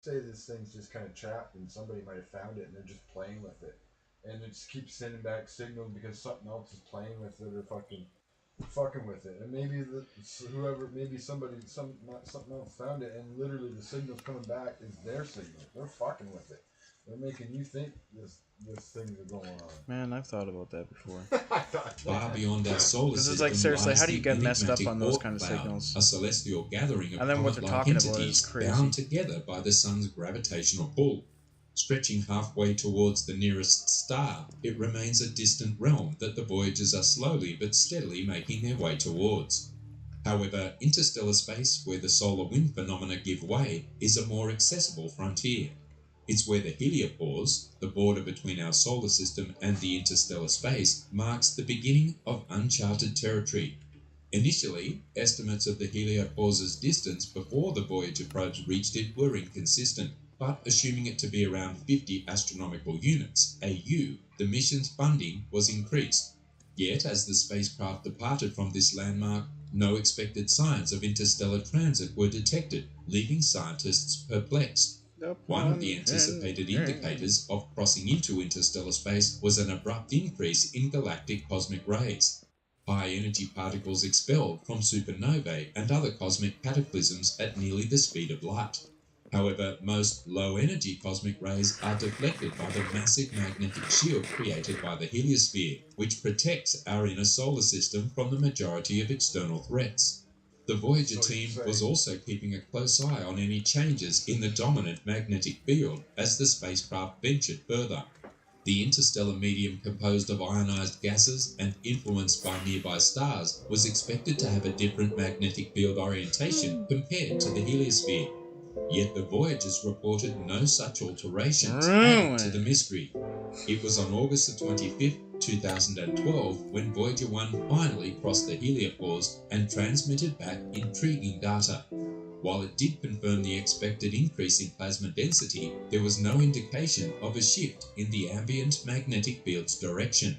say this thing's just kind of trapped and somebody might have found it and they're just playing with it, and it just keeps sending back signals because something else is playing with it or fucking with it, and maybe whoever, maybe something else found it, and literally the signals coming back is their signal. They're fucking with it. They're making you think this things are going on. Man, I've thought about that before. Far beyond our solar Because system it's like, seriously, lies how do you the get messed up enigmatic on those Oort kind of cloud, signals? a celestial gathering of And then what they're comet-like talking about is entities crazy. bound together by the sun's gravitational pull. Stretching halfway towards the nearest star, it remains a distant realm that the Voyagers are slowly but steadily making their way towards. However, interstellar space, where the solar wind phenomena give way, is a more accessible frontier. It's where the heliopause, the border between our solar system and the interstellar space, marks the beginning of uncharted territory. Initially, estimates of the heliopause's distance before the Voyager probes reached it were inconsistent, but assuming it to be around 50 astronomical units, AU, the mission's funding was increased. Yet, as the spacecraft departed from this landmark, no expected signs of interstellar transit were detected, leaving scientists perplexed. One of the anticipated indicators of crossing into interstellar space was an abrupt increase in galactic cosmic rays. High-energy particles expelled from supernovae and other cosmic cataclysms at nearly the speed of light. However, most low-energy cosmic rays are deflected by the massive magnetic shield created by the heliosphere, which protects our inner solar system from the majority of external threats. The Voyager team was also keeping a close eye on any changes in the dominant magnetic field as the spacecraft ventured further. The interstellar medium, composed of ionized gases and influenced by nearby stars, was expected to have a different magnetic field orientation compared to the heliosphere. Yet the Voyagers reported no such alterations, adding to the mystery. It was on August 25th, 2012, when Voyager 1 finally crossed the heliopause and transmitted back intriguing data. While it did confirm the expected increase in plasma density, there was no indication of a shift in the ambient magnetic field's direction.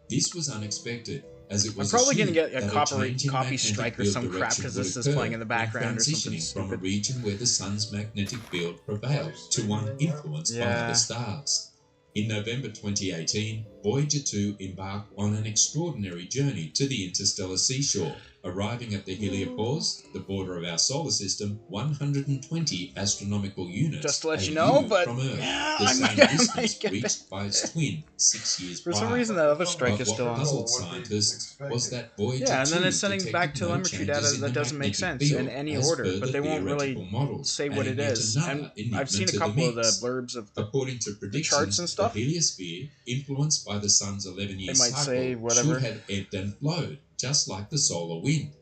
This was unexpected, as it was I'm probably assumed gonna get a that copy strike or some crap because this is playing in the background or something transitioning from a stupid. region where the sun's magnetic field prevailed to one influenced by the stars. In November 2018, Voyager 2 embarked on an extraordinary journey to the interstellar seashore, arriving at the heliopause, the border of our solar system, 120 astronomical units Just to let you know, but from Earth, yeah, the I same might distance get reached by its twin 6 years For prior. some reason, that other strike But is what still on. puzzled scientists was that Voyager 2 Yeah, and then it's sending detected back no telemetry data changes in that the doesn't make magnetic sense field in any as order, per but the they won't theoretical really models, say what adding it yet is. another And enigma I've seen a to the couple of the mix. blurbs of According to the charts and predictions, stuff. the heliosphere, influenced by the sun's 11-year They might say cycle, whatever. should have ebbed and flowed, just like the solar wind.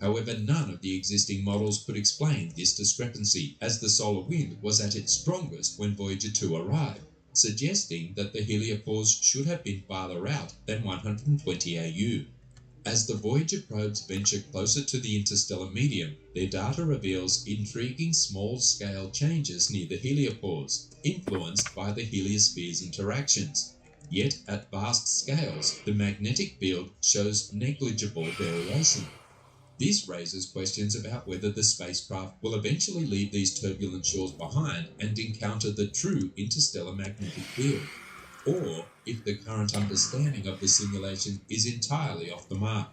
However, none of the existing models could explain this discrepancy, as the solar wind was at its strongest when Voyager 2 arrived, suggesting that the heliopause should have been farther out than 120 AU. As the Voyager probes venture closer to the interstellar medium, their data reveals intriguing small-scale changes near the heliopause, influenced by the heliosphere's interactions. Yet, at vast scales, the magnetic field shows negligible variation. This raises questions about whether the spacecraft will eventually leave these turbulent shores behind and encounter the true interstellar magnetic field, or if the current understanding of the simulation is entirely off the mark.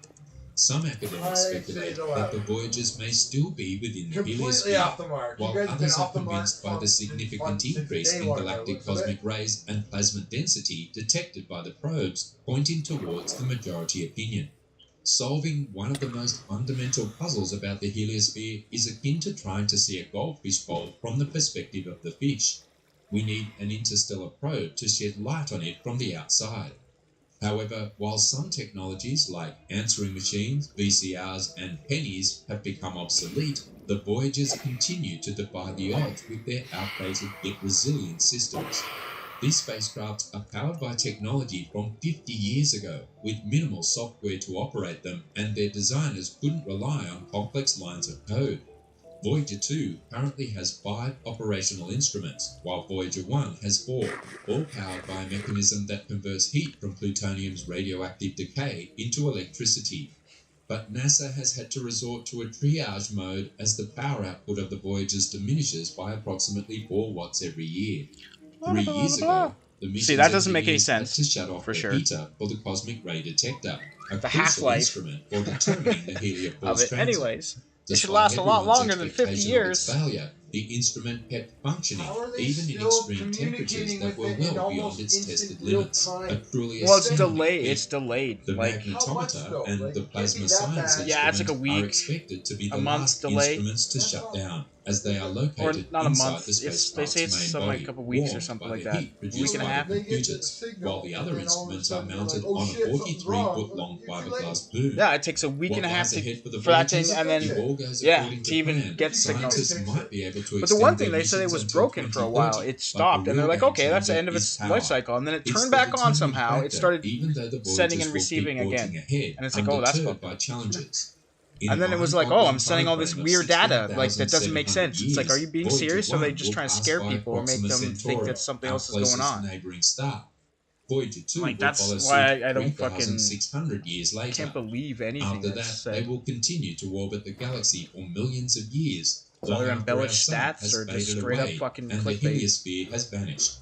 Some academics speculate that the Voyagers may still be within the Completely off the heliosphere, mark. while others are convinced by the significant increase in galactic cosmic rays and plasma density detected by the probes, pointing towards the majority opinion. Solving one of the most fundamental puzzles about the heliosphere is akin to trying to see a goldfish bowl from the perspective of the fish. We need an interstellar probe to shed light on it from the outside. However, while some technologies like answering machines, VCRs, and pennies have become obsolete, the Voyagers continue to defy the odds with their outdated yet resilient systems. These spacecraft are powered by technology from 50 years ago, with minimal software to operate them, and their designers couldn't rely on complex lines of code. Voyager 2 currently has 5 operational instruments, while Voyager 1 has 4, all powered by a mechanism that converts heat from plutonium's radioactive decay into electricity. but NASA has had to resort to a triage mode as the power output of the Voyagers diminishes by approximately 4 watts every year. 3 years ago, the mission's that doesn't make any engineers had sense, to shut off for the sure. heater for the cosmic ray detector, a The crucial half-life instrument for determining the heliopause of it. transit. Anyways, it should Despite last a lot everyone's longer than 50 expectation of its years. failure, the instrument kept functioning, How are they even in still extreme temperatures communicating that were with it in well beyond almost its instant tested real limits. time? A truly Well, it's astounding delayed. feat. It's delayed. The Like, magnetometer though? and Like, the it can't plasma be that science bad. Yeah, it's like a instruments are week, expected to be the a month's last delay. instruments to shut down, as they are or located not a inside month. the It's, they spacecraft's say it's main something like body, a couple weeks or warmed something by like the that. heat A produced week and a by half. the They get the computers, signal, while the and other then all of a instruments are sudden they're mounted like, oh on shit, a something's wrong. 43-foot-long You're too fiberglass late. boom. Yeah, it takes a week What and a half lies ahead for the for that thing, Voyagers? and then If all goes yeah, according to even plan, get signals. scientists might be able to But the one extend thing their they said it missions was until broken for a while. 2030, It but stopped, the and they're real like, okay, game that's the changer end of is its power. life cycle, and then it It's turned the back on determining somehow. It factor, started even though the sending Voyagers and will receiving keep forging again, ahead, and it's like, oh, that's undeterred fucked by up. challenges. In And a then it was like, oh, I'm mind-boggling sending all this timeframe of weird data. Like, that doesn't make 16,700 sense. It's like, are you years, being Voyager serious, or are they 1 just will trying to pass scare by people or make Proxima them think Centauri, that something our else is going closest on? neighbouring star. Voyager 2 Like, will that's follow why suit I don't fucking 3,600 years later. can't believe anything After that's that, they said. will continue to orbit the galaxy for millions of years, So long they're after our embellished sun stats has or just faded straight up away fucking and the clickbait? heliosphere has vanished.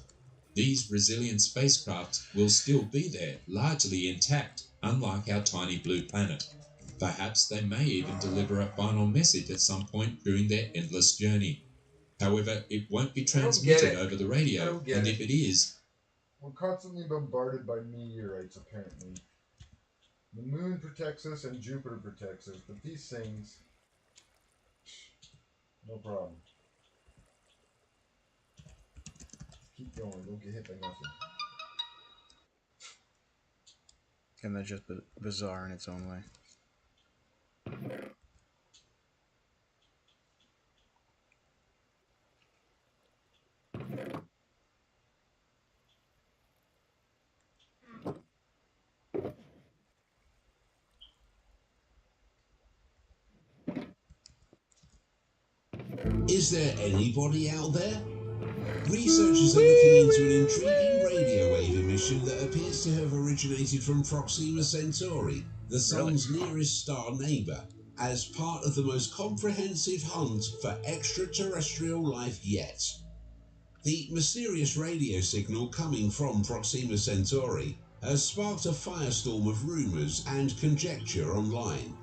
These resilient spacecraft will still be there, largely intact, unlike our tiny blue planet. Perhaps they may even deliver a final message at some point during their endless journey. However, it won't be transmitted over the radio, and if it is... We're constantly bombarded by meteorites, apparently. The moon protects us and Jupiter protects us, but these things... No problem. Keep going, don't get hit by nothing. And they're just bizarre in its own way. Is there anybody out there? Researchers are looking into an intriguing radio wave emission that appears to have originated from Proxima Centauri, the Sun's nearest star neighbour, as part of the most comprehensive hunt for extraterrestrial life yet. The mysterious radio signal coming from Proxima Centauri has sparked a firestorm of rumours and conjecture online.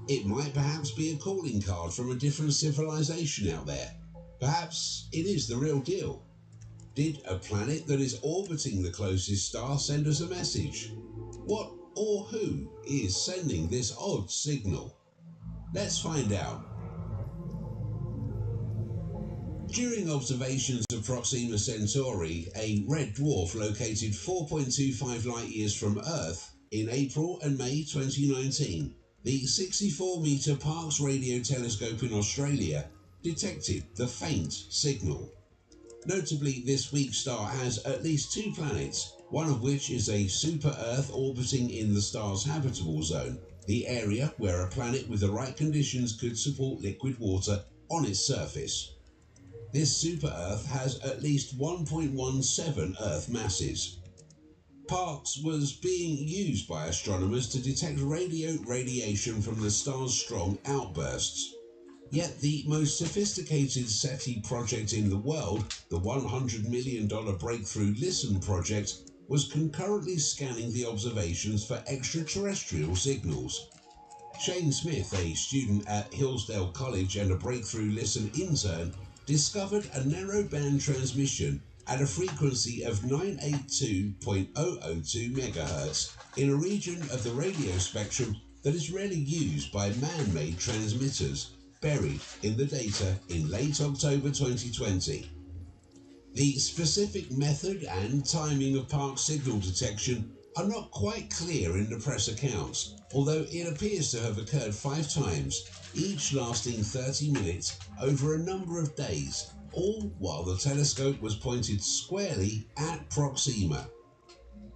It might perhaps be a calling card from a different civilization out there. Perhaps it is the real deal. Did a planet that is orbiting the closest star send us a message? What or who is sending this odd signal? Let's find out. During observations of Proxima Centauri, a red dwarf located 4.25 light-years from Earth in April and May 2019, the 64-metre Parkes Radio Telescope in Australia detected the faint signal. Notably, this weak star has at least 2 planets, one of which is a super-Earth orbiting in the star's habitable zone, the area where a planet with the right conditions could support liquid water on its surface. This super-Earth has at least 1.17 Earth masses. Parkes was being used by astronomers to detect radio radiation from the star's strong outbursts. Yet the most sophisticated SETI project in the world, the $100 million Breakthrough Listen project, was concurrently scanning the observations for extraterrestrial signals. Shane Smith, a student at Hillsdale College and a Breakthrough Listen intern, discovered a narrowband transmission at a frequency of 982.002 MHz in a region of the radio spectrum that is rarely used by man-made transmitters, buried in the data in late October 2020. The specific method and timing of Parkes signal detection are not quite clear in the press accounts, although it appears to have occurred 5 times, each lasting 30 minutes over a number of days, all while the telescope was pointed squarely at Proxima.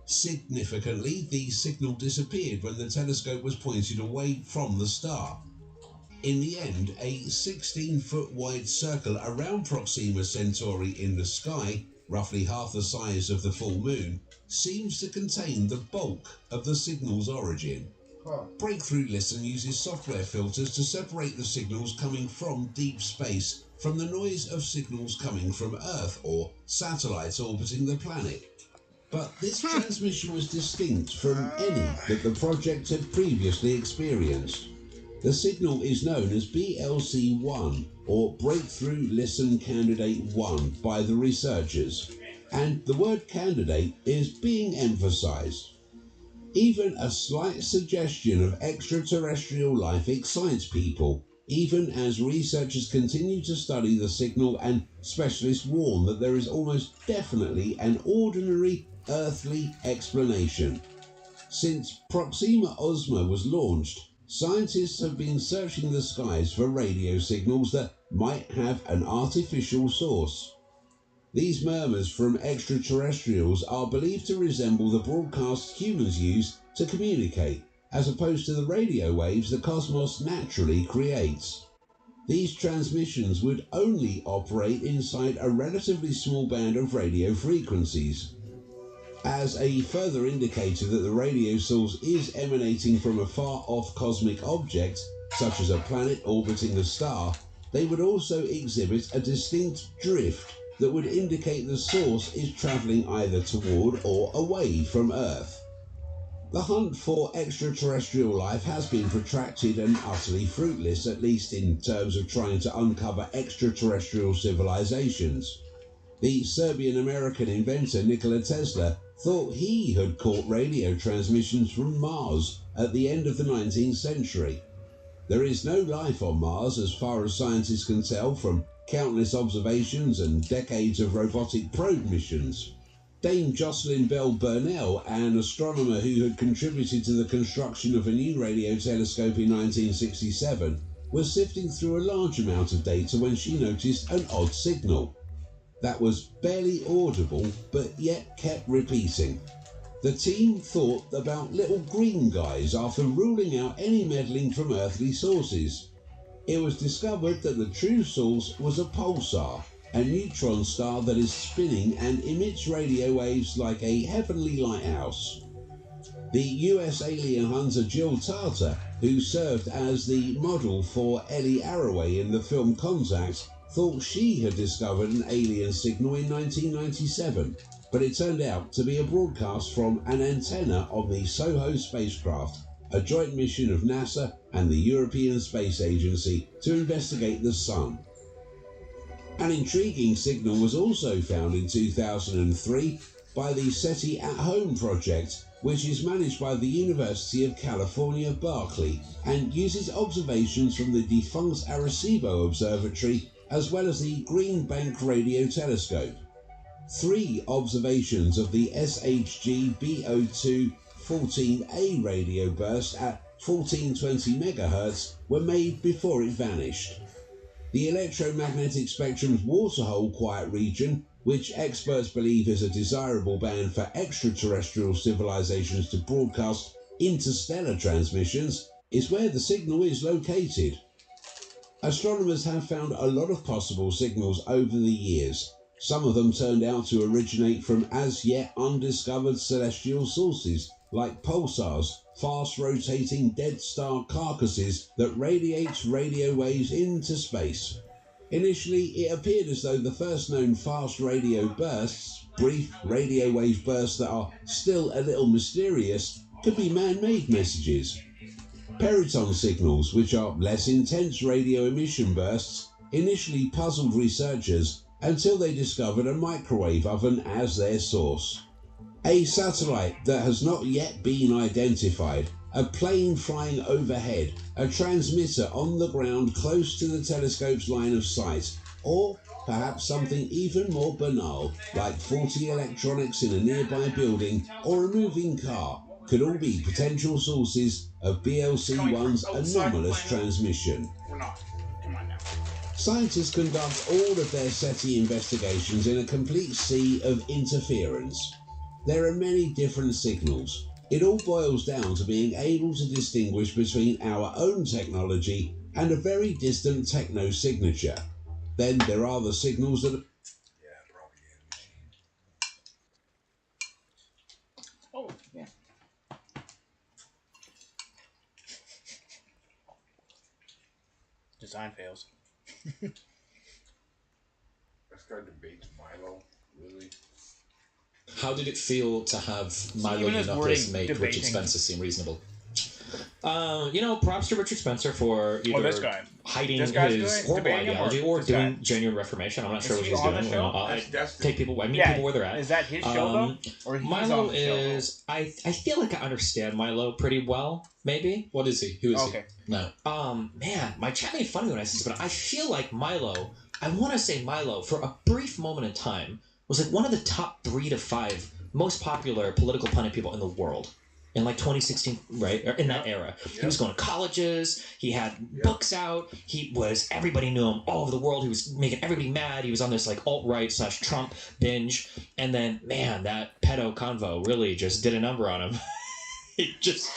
Significantly, the signal disappeared when the telescope was pointed away from the star. In the end, a 16-foot wide circle around Proxima Centauri in the sky, roughly half the size of the full moon, seems to contain the bulk of the signal's origin. Breakthrough Listen uses software filters to separate the signals coming from deep space from the noise of signals coming from Earth or satellites orbiting the planet. But this transmission was distinct from any that the project had previously experienced. The signal is known as BLC-1, or Breakthrough Listen Candidate 1, by the researchers, and the word candidate is being emphasized. Even a slight suggestion of extraterrestrial life excites people, even as researchers continue to study the signal and specialists warn that there is almost definitely an ordinary earthly explanation. Since Proxima Ozma was launched, scientists have been searching the skies for radio signals that might have an artificial source. These murmurs from extraterrestrials are believed to resemble the broadcasts humans use to communicate, as opposed to the radio waves the cosmos naturally creates. These transmissions would only operate inside a relatively small band of radio frequencies. As a further indicator that the radio source is emanating from a far-off cosmic object, such as a planet orbiting a star, they would also exhibit a distinct drift that would indicate the source is travelling either toward or away from Earth. The hunt for extraterrestrial life has been protracted and utterly fruitless, at least in terms of trying to uncover extraterrestrial civilizations. The Serbian-American inventor Nikola Tesla thought he had caught radio transmissions from Mars at the end of the 19th century. There is no life on Mars as far as scientists can tell from countless observations and decades of robotic probe missions. Dame Jocelyn Bell Burnell, an astronomer who had contributed to the construction of a new radio telescope in 1967, was sifting through a large amount of data when she noticed an odd signal that was barely audible but yet kept repeating. The team thought about little green guys after ruling out any meddling from earthly sources. It was discovered that the true source was a pulsar, a neutron star that is spinning and emits radio waves like a heavenly lighthouse. The US alien hunter Jill Tarter, who served as the model for Ellie Arroway in the film Contact, thought she had discovered an alien signal in 1997, but it turned out to be a broadcast from an antenna on the SOHO spacecraft, a joint mission of NASA and the European Space Agency to investigate the Sun. An intriguing signal was also found in 2003 by the SETI at Home project, which is managed by the University of California, Berkeley, and uses observations from the defunct Arecibo Observatory as well as the Green Bank Radio Telescope. 3 observations of the SHG B02 14A radio burst at 1420 MHz were made before it vanished. The electromagnetic spectrum's waterhole quiet region, which experts believe is a desirable band for extraterrestrial civilizations to broadcast interstellar transmissions, is where the signal is located. Astronomers have found a lot of possible signals over the years. Some of them turned out to originate from as yet undiscovered celestial sources, like pulsars, fast-rotating dead star carcasses that radiate radio waves into space. Initially, it appeared as though the first known fast radio bursts, brief radio wave bursts that are still a little mysterious, could be man-made messages. Periton signals, which are less intense radio emission bursts, initially puzzled researchers until they discovered a microwave oven as their source. A satellite that has not yet been identified, a plane flying overhead, a transmitter on the ground close to the telescope's line of sight, or perhaps something even more banal, like faulty electronics in a nearby building or a moving car, could all be potential sources of BLC-1's anomalous transmission. Scientists conduct all of their SETI investigations in a complete sea of interference. There are many different signals. It all boils down to being able to distinguish between our own technology and a very distant techno signature. Then there are the signals that design fails. This guy debates Milo, really? How did it feel to have Milo Yiannopoulos make debating. Richard Spencer seem reasonable? Props to Richard Spencer for either this guy. hiding This his guy's horrible debating him, ideology or or this doing guy? genuine reformation. I'm not sure Is what he he's on the doing. show? I That's take people. I meet people where they're at. Is that his show though? Or he's Milo on the show, is. I feel like I understand Milo pretty well. Maybe. What is he? Who is Okay. he? No. Man, my chat made fun of me when I said this, but I feel like Milo. I want to say Milo for a brief moment in time was like one of the top 3 to 5 most popular political pundit people in the world. In like 2016, right? Or in that era. Yep. He was going to colleges, he had books out, everybody knew him all over the world, he was making everybody mad, he was on this like alt-right / Trump binge, and then, man, that pedo convo really just did a number on him. It just,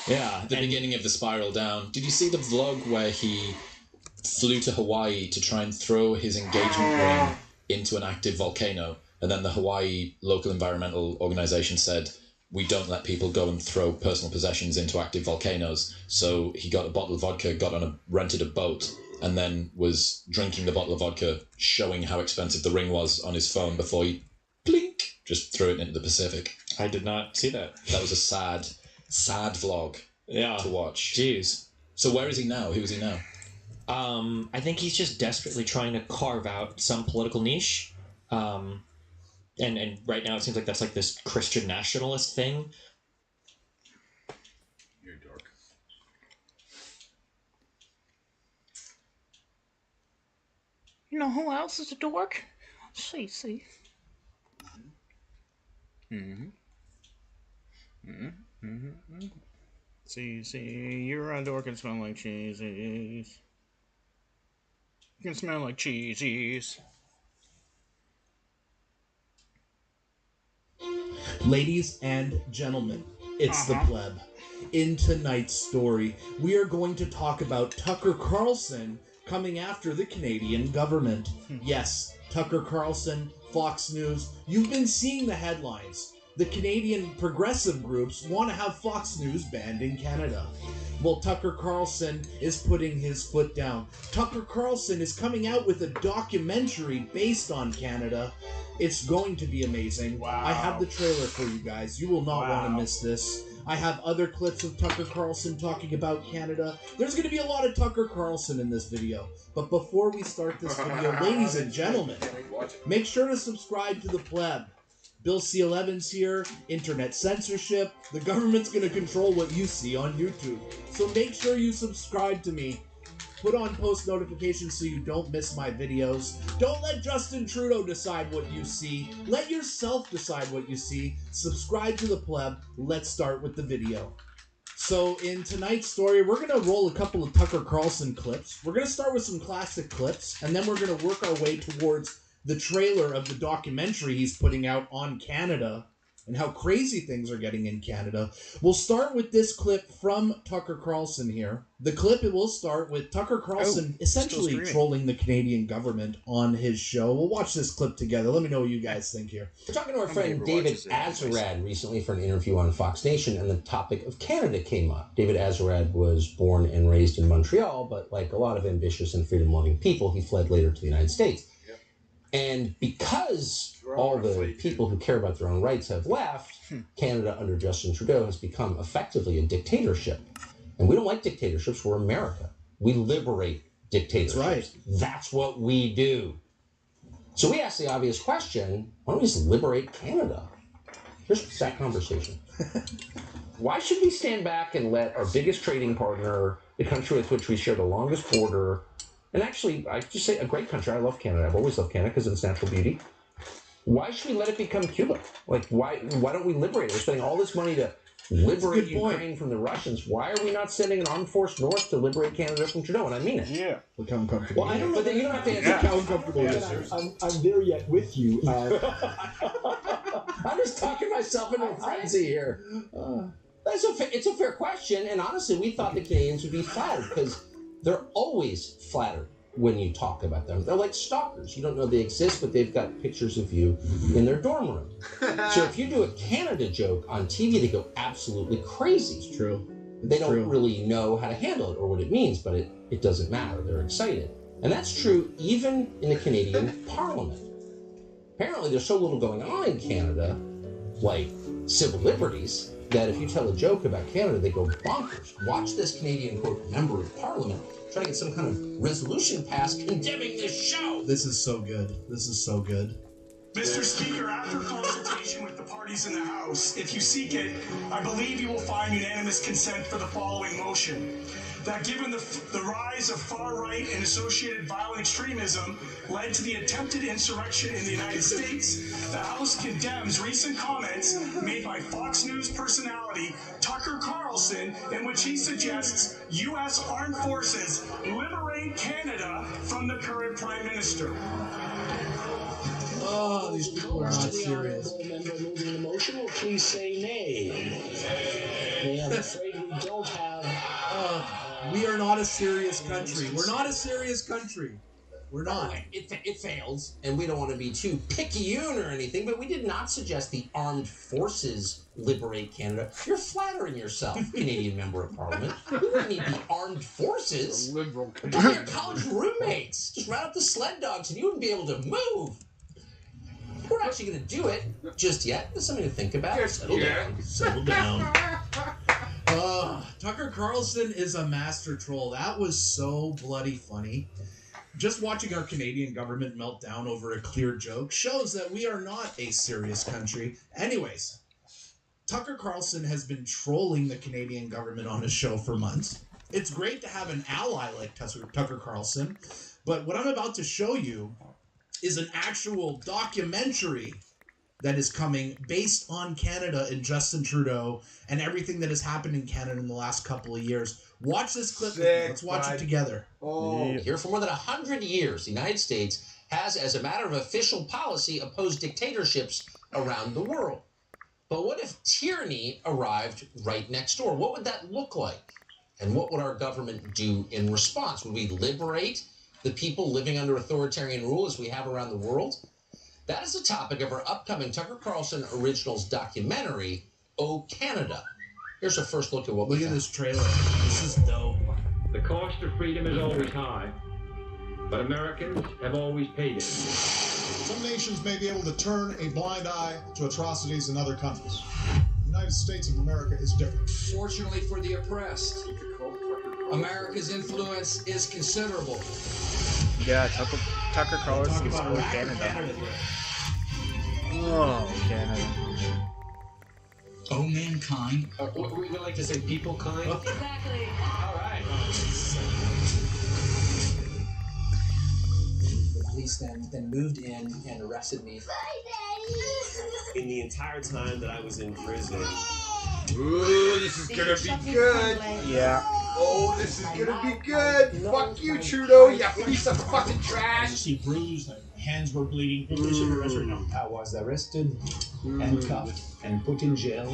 yeah. The beginning of the spiral down. Did you see the vlog where he flew to Hawaii to try and throw his engagement ring into an active volcano, and then the Hawaii local environmental organization said, we don't let people go and throw personal possessions into active volcanoes. So he got a bottle of vodka, rented a boat, and then was drinking the bottle of vodka, showing how expensive the ring was on his phone before he, blink, just threw it into the Pacific. I did not see that. That was a sad vlog to watch. Jeez. So where is he now? Who is he now? I think he's just desperately trying to carve out some political niche. And right now it seems like that's like this Christian nationalist thing. You're a dork. You know who else is a dork? Cece. Cece, you're a dork and smell like cheesies. You can smell like cheesies. Ladies and gentlemen, it's the pleb. In tonight's story, we are going to talk about Tucker Carlson coming after the Canadian government. Yes, Tucker Carlson, Fox News, you've been seeing the headlines. The Canadian progressive groups want to have Fox News banned in Canada. Well, Tucker Carlson is putting his foot down. Tucker Carlson is coming out with a documentary based on Canada. It's going to be amazing. Wow. I have the trailer for you guys. You will not want to miss this. I have other clips of Tucker Carlson talking about Canada. There's going to be a lot of Tucker Carlson in this video. But before we start this video, ladies and gentlemen, make sure to subscribe to the pleb. Bill C11's here, internet censorship, the government's going to control what you see on YouTube. So make sure you subscribe to me. Put on post notifications so you don't miss my videos. Don't let Justin Trudeau decide what you see. Let yourself decide what you see. Subscribe to the pleb. Let's start with the video. So in tonight's story, we're going to roll a couple of Tucker Carlson clips. We're going to start with some classic clips, and then we're going to work our way towards the trailer of the documentary he's putting out on Canada and how crazy things are getting in Canada. We'll start with this clip from Tucker Carlson here. The clip, it will start with Tucker Carlson essentially trolling the Canadian government on his show. We'll watch this clip together. Let me know what you guys think here. We're talking to our friend David Azarad recently for an interview on Fox Nation, and the topic of Canada came up. David Azarad was born and raised in Montreal, but like a lot of ambitious and freedom-loving people, he fled later to the United States. And because all the people who care about their own rights have left, Canada under Justin Trudeau has become effectively a dictatorship. And we don't like dictatorships. We're America. We liberate dictatorships. That's right. That's what we do. So we asked the obvious question, why don't we just liberate Canada? Here's that conversation. Why should we stand back and let our biggest trading partner, the country with which we share the longest border, and actually, I just say a great country. I love Canada. I've always loved Canada because of its natural beauty. Why should we let it become Cuba? Like, why don't we liberate it? We're spending all this money to liberate Ukraine from the Russians. Why are we not sending an armed force north to liberate Canada from Trudeau? And I mean it. Yeah. Look how uncomfortable. Well, I don't know. But then you don't have to answer. Look how uncomfortable it is. I'm there yet with you. I'm just talking myself into a frenzy here. It's a fair question. And honestly, we thought the Canadians would be flattered because they're always flattered when you talk about them. They're like stalkers. You don't know they exist, but they've got pictures of you in their dorm room. So if you do a Canada joke on TV, they go absolutely crazy. It's true. They don't true. really know how to handle it or what it means, but it doesn't matter. They're excited. And that's true even in the Canadian Parliament. Apparently there's so little going on in Canada, like civil liberties, that if you tell a joke about Canada, they go bonkers. Watch this Canadian, quote, member of Parliament try to get some kind of resolution passed condemning this show. This is so good. This is so good. Mr. Speaker, after consultation with the parties in the House, if you seek it, I believe you will find unanimous consent for the following motion. That given the rise of far-right and associated violent extremism led to the attempted insurrection in the United States, the House condemns recent comments made by Fox News personality Tucker Carlson in which he suggests U.S. armed forces liberate Canada from the current Prime Minister. Oh, these people are not serious. Member moving the motion will please say nay. I'm afraid we don't have... We are not a serious country. We're not a serious country. We're not. It fails, and we don't want to be too picayune or anything, but we did not suggest the armed forces liberate Canada. You're flattering yourself, Canadian member of Parliament. We wouldn't need the armed forces. Liberal. But your college roommates. Just round up the sled dogs, and you wouldn't be able to move. We're not actually going to do it just yet. There's something to think about. Settle down. Settle down. Tucker Carlson is a master troll. That was so bloody funny. Just watching our Canadian government melt down over a clear joke shows that we are not a serious country. Anyways, Tucker Carlson has been trolling the Canadian government on his show for months. It's great to have an ally like Tucker Carlson, but what I'm about to show you is an actual documentary that is coming based on Canada and Justin Trudeau and everything that has happened in Canada in the last couple of years. Watch this clip. Let's watch it together. Here for more than 100 years, the United States has, as a matter of official policy, opposed dictatorships around the world. But what if tyranny arrived right next door? What would that look like? And what would our government do in response? Would we liberate the people living under authoritarian rule as we have around the world? That is the topic of our upcoming Tucker Carlson Originals documentary, Oh Canada. Here's a first look at what we Look at found. this trailer. This is dope. The cost of freedom is always high, but Americans have always paid it. Some nations may be able to turn a blind eye to atrocities in other countries. The United States of America is different. Fortunately for the oppressed, America's influence is considerable. Yeah, Tucker Carlson is for Canada. Oh, Canada. Oh, mankind. We like to say people kind. Exactly. All right. The police then moved in and arrested me. In the entire time that I was in prison. Ooh, this is gonna be good. Yeah. Oh, this is gonna be good. Fuck you, Trudeau, you piece of fucking trash. She bruised, her hands were bleeding. I was arrested, handcuffed, and put in jail.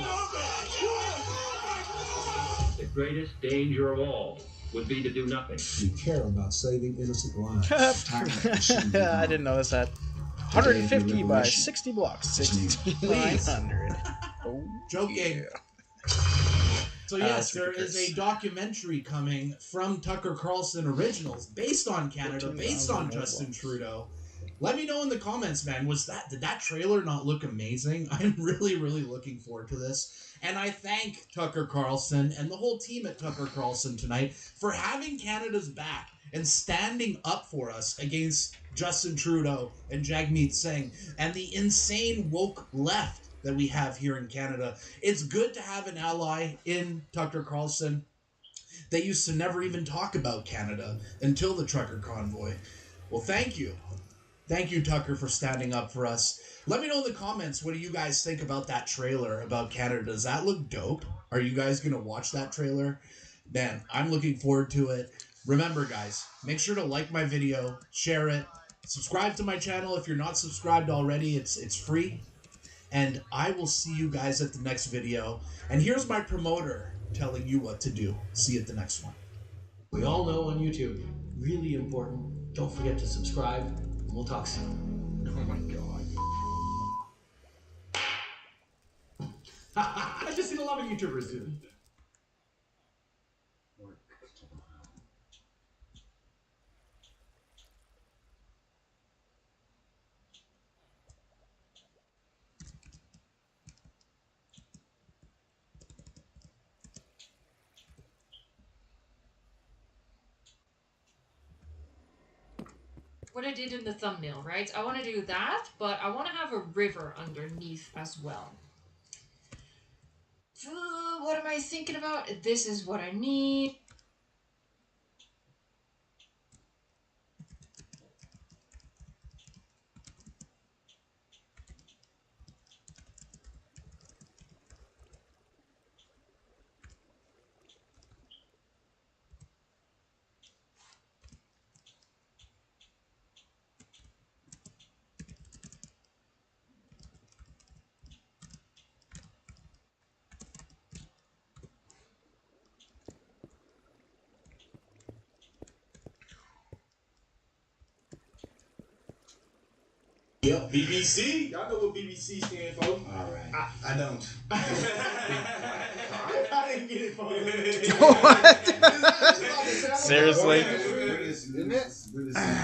The greatest danger of all would be to do nothing. You care about saving innocent lives. I didn't notice that. 150 by 60 blocks. 6,900. Oh, Joking. So yes, there is a documentary coming from Tucker Carlson Originals based on Canada, based on Justin Trudeau. Let me know in the comments, man. Did that trailer not look amazing? I'm really, really looking forward to this. And I thank Tucker Carlson and the whole team at Tucker Carlson tonight for having Canada's back and standing up for us against Justin Trudeau and Jagmeet Singh and the insane woke left that we have here in Canada. It's good to have an ally in Tucker Carlson. They used to never even talk about Canada until the trucker convoy. Well, thank you. Thank you, Tucker, for standing up for us. Let me know in the comments, what do you guys think about that trailer about Canada? Does that look dope? Are you guys going to watch that trailer? Man, I'm looking forward to it. Remember, guys, make sure to like my video, share it, subscribe to my channel if you're not subscribed already. It's free. And I will see you guys at the next video. And here's my promoter telling you what to do. See you at the next one. We all know on YouTube, really important. Don't forget to subscribe, and we'll talk soon. Oh my god. I just seen a lot of YouTubers do that. what I did in the thumbnail, right? I want to do that, but I want to have a river underneath as well. What am I thinking about? This is what I need. Yep, BBC. Y'all know what BBC stand for. All right. I don't. I didn't get it from Seriously?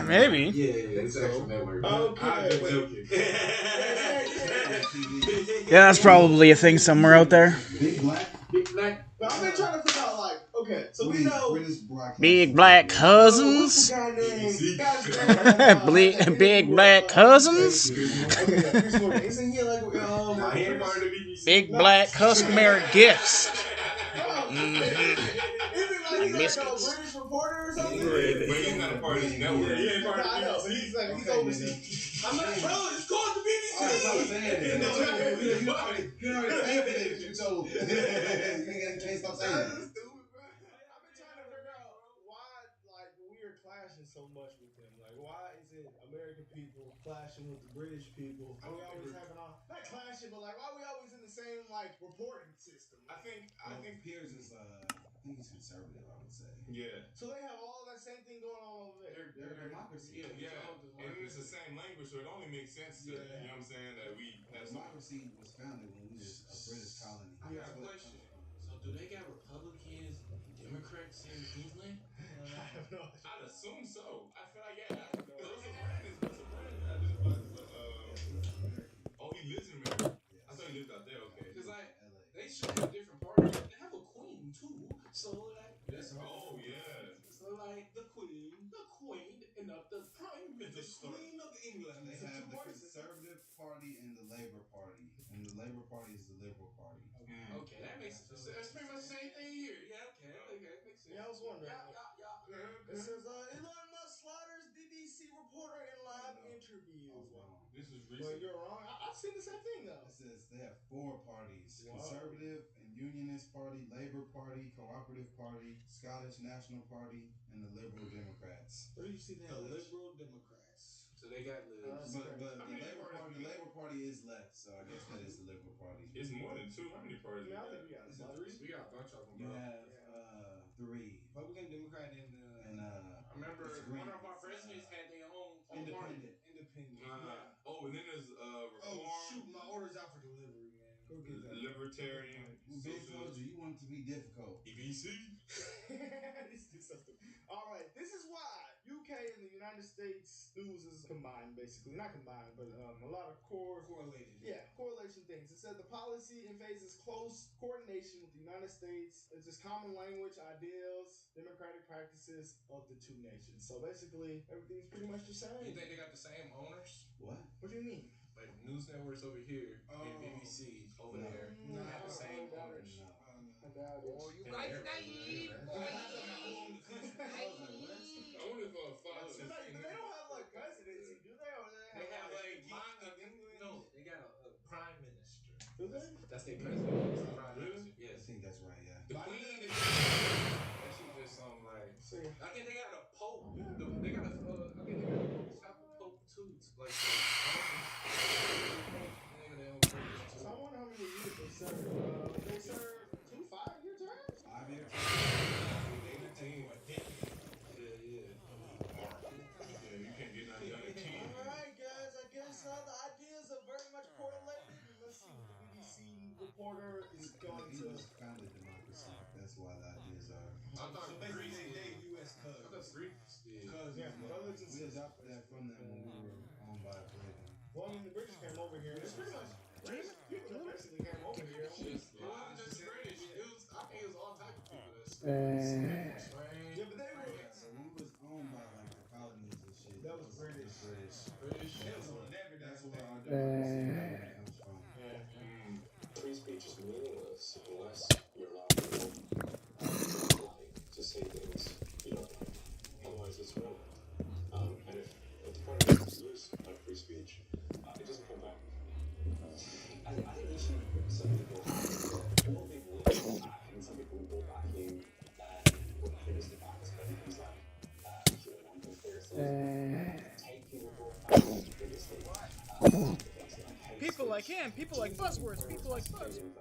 Maybe. Yeah, it's actual network. Okay. Yeah, that's probably a thing somewhere out there. Big black. But I've been trying to figure out, like, okay, so we know Big black cousins. Big black cousins. Isn't he like Big black customary gifts. Biscuits. British reporter or something? But he's not a part of this network. He ain't part of I know, so he's overseas. I'm like, bro, it's called the BBC. That's what I'm saying. You know, it's evidence you told. You can't stop saying it. Clashing so much with them. Like, why is it American people clashing with the British people? Are we always having not clashing, but like, why are we always in the same like reporting system? I think Piers is I think he's conservative, I would say. Yeah. So they have all that same thing going on over there. They're democracy. Yeah. And it's the same language, so it only makes sense to, you know what I'm saying, that we have democracy was founded when we was a British colony. I got a question. So do they got Republicans and Democrats in England? I have no idea. I'd assume so. I feel like, yeah. Oh, he lives in America. I thought he lived out there. Okay. Because like they should have different parties. They have a queen too. So like oh yeah. So like the queen, and the prime minister. The queen of England. They have the Conservative Party and the Labour Party, and the Labour Party is the Liberal Party. Okay, that makes sense. That's pretty much the same thing here. Yeah, okay, makes sense. Yeah, I was wondering. Yeah. It says Elon Musk slaughters BBC reporter in live interview. This is recent. Well, you're wrong. I've seen the same thing though. It says they have 4 parties: Wow. Conservative and Unionist Party, Labour Party, Cooperative Party, Scottish National Party, and the Liberal Democrats. Where do you see that? The Liberal Democrats. So they got libs. But the Labour Party is left, so I guess that is the Liberal Party. It's more than 2. How many parties? I think we got 3. We got a bunch of them. You have 3. Republican, Democrat, and I remember one of our presidents had their own Independent. Oh, and then there's Reform. Oh shoot, my order's out for delivery, man. Go get that. Libertarian. Ben told you want it to be difficult. EBC. All right, this is why UK and the United States news is combined, basically. Not combined, but a lot of correlated. Yeah, correlation things. It said the policy emphasizes close coordination with the United States. It's just common language, ideals, democratic practices of the two nations. So basically, everything's pretty much the same. You think they got the same owners? What? What do you mean? Like news networks over here and BBC over there. No, They have the same owners. I doubt it. Oh, you guys naive, boy. I wonder if fathers. They don't have like presidency, do they? Or They have like no, they got a prime minister. Do they? That's their president. It's the prime minister. Yes. I think that's right, yeah. The queen is actually just some like. I think they got a pope. They got a. I think they got a pope too. Like. So I wonder how many years they serve. They serve 2 5-year terms? 5-year terms. You can't get nothing done in 10. Alright, guys, I guess the ideas are very much correlated. Let's see what the BBC reporter is going to. He founded democracy. That's why the ideas are. I thought so basically they U.S. cousins. We adopted that from them when we were owned by Britain. Well, I mean, the British came over here. It's pretty much people that basically came over here. It wasn't just British. I think it was all type of people. Yeah, but they were. So we was owned by like the colonies and shit. That was British. People like him. People like buzzwords. People like buzzwords.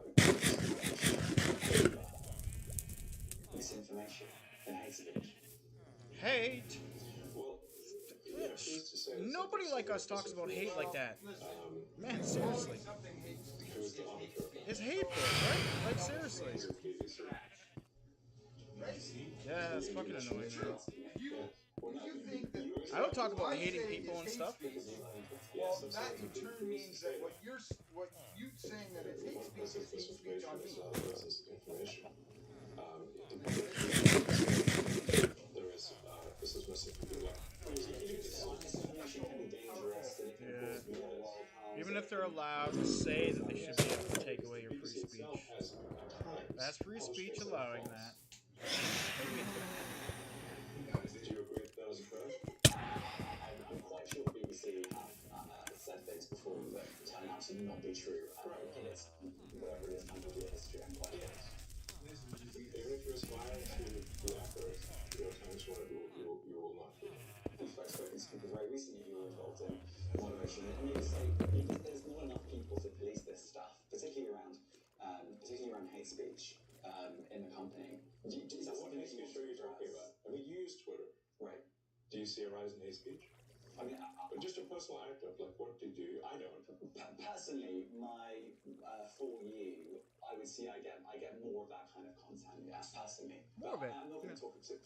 Misinformation and hate speech. Hate? Nobody like us talks about hate like that. Man, seriously. It's hateful, right? Like, seriously. Yeah, it's fucking annoying, man. I don't talk about hating people and stuff. Well, that in turn means that what you saying that it's hate speech is hate speech on me. This is misinformation. Yeah. Even if they're allowed to say that they should be able to take away your free speech. That's free speech allowing that. Did you agree that was a crime? I'm quite sure the BBC have said things before that turn out to not be true. And it's whatever it is, under the history, I'm quite honest. Even if you aspire to be accurate, there are times when you will not be. I've spoken to people very recently who were involved in moderation, and they say there's not enough people to police this stuff, particularly around hate speech in the company. Is that what hate speech are you talking about? I mean, you use Twitter. Right. Do you see a rise in hate speech? I mean, just a personal anecdote, like what do you do? I don't. Personally, for you, I would see I get more of that kind of content. Yes, personally. More of it. I'm not going to talk to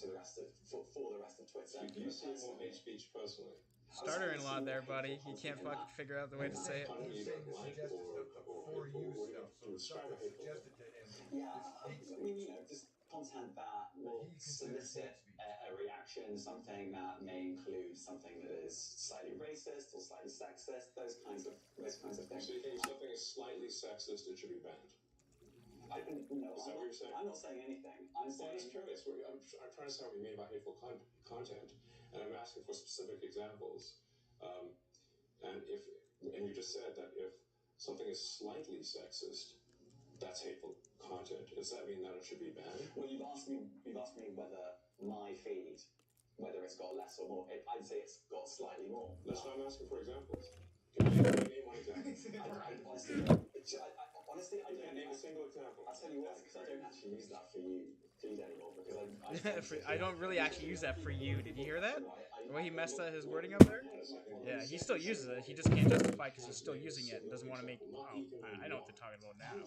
the rest of for the rest of Twitter. So do you see more hate speech personally? Starter-in-law there, buddy. You can't fucking figure out the way to say it. He's saying the suggested stuff for you stuff, so stuff that's suggested to him. Yeah, I mean, just content that will solicit a reaction, something that may include something that is slightly racist or slightly sexist, those kinds of things. So you think if something is slightly sexist, it should be banned? No, is that what you're saying? I'm not saying anything. I'm just curious. I'm trying to say what you mean by hateful content, and I'm asking for specific examples. And you just said that if something is slightly sexist, that's hateful content. Does that mean that it should be banned? Well, you've asked me whether my feed, whether it's got less or more. I'd say it's got slightly more. That's why I'm asking for examples. Can you name one example? Honestly, I don't name a single example. I'll tell you what, because I don't actually use that for you feed anymore. Because I don't really actually use that for you. Did you hear that? The way he messed up his wording up there? Yeah, he still uses it. He just can't justify because he's still using it and doesn't want to make... Oh, I know what they're talking about now.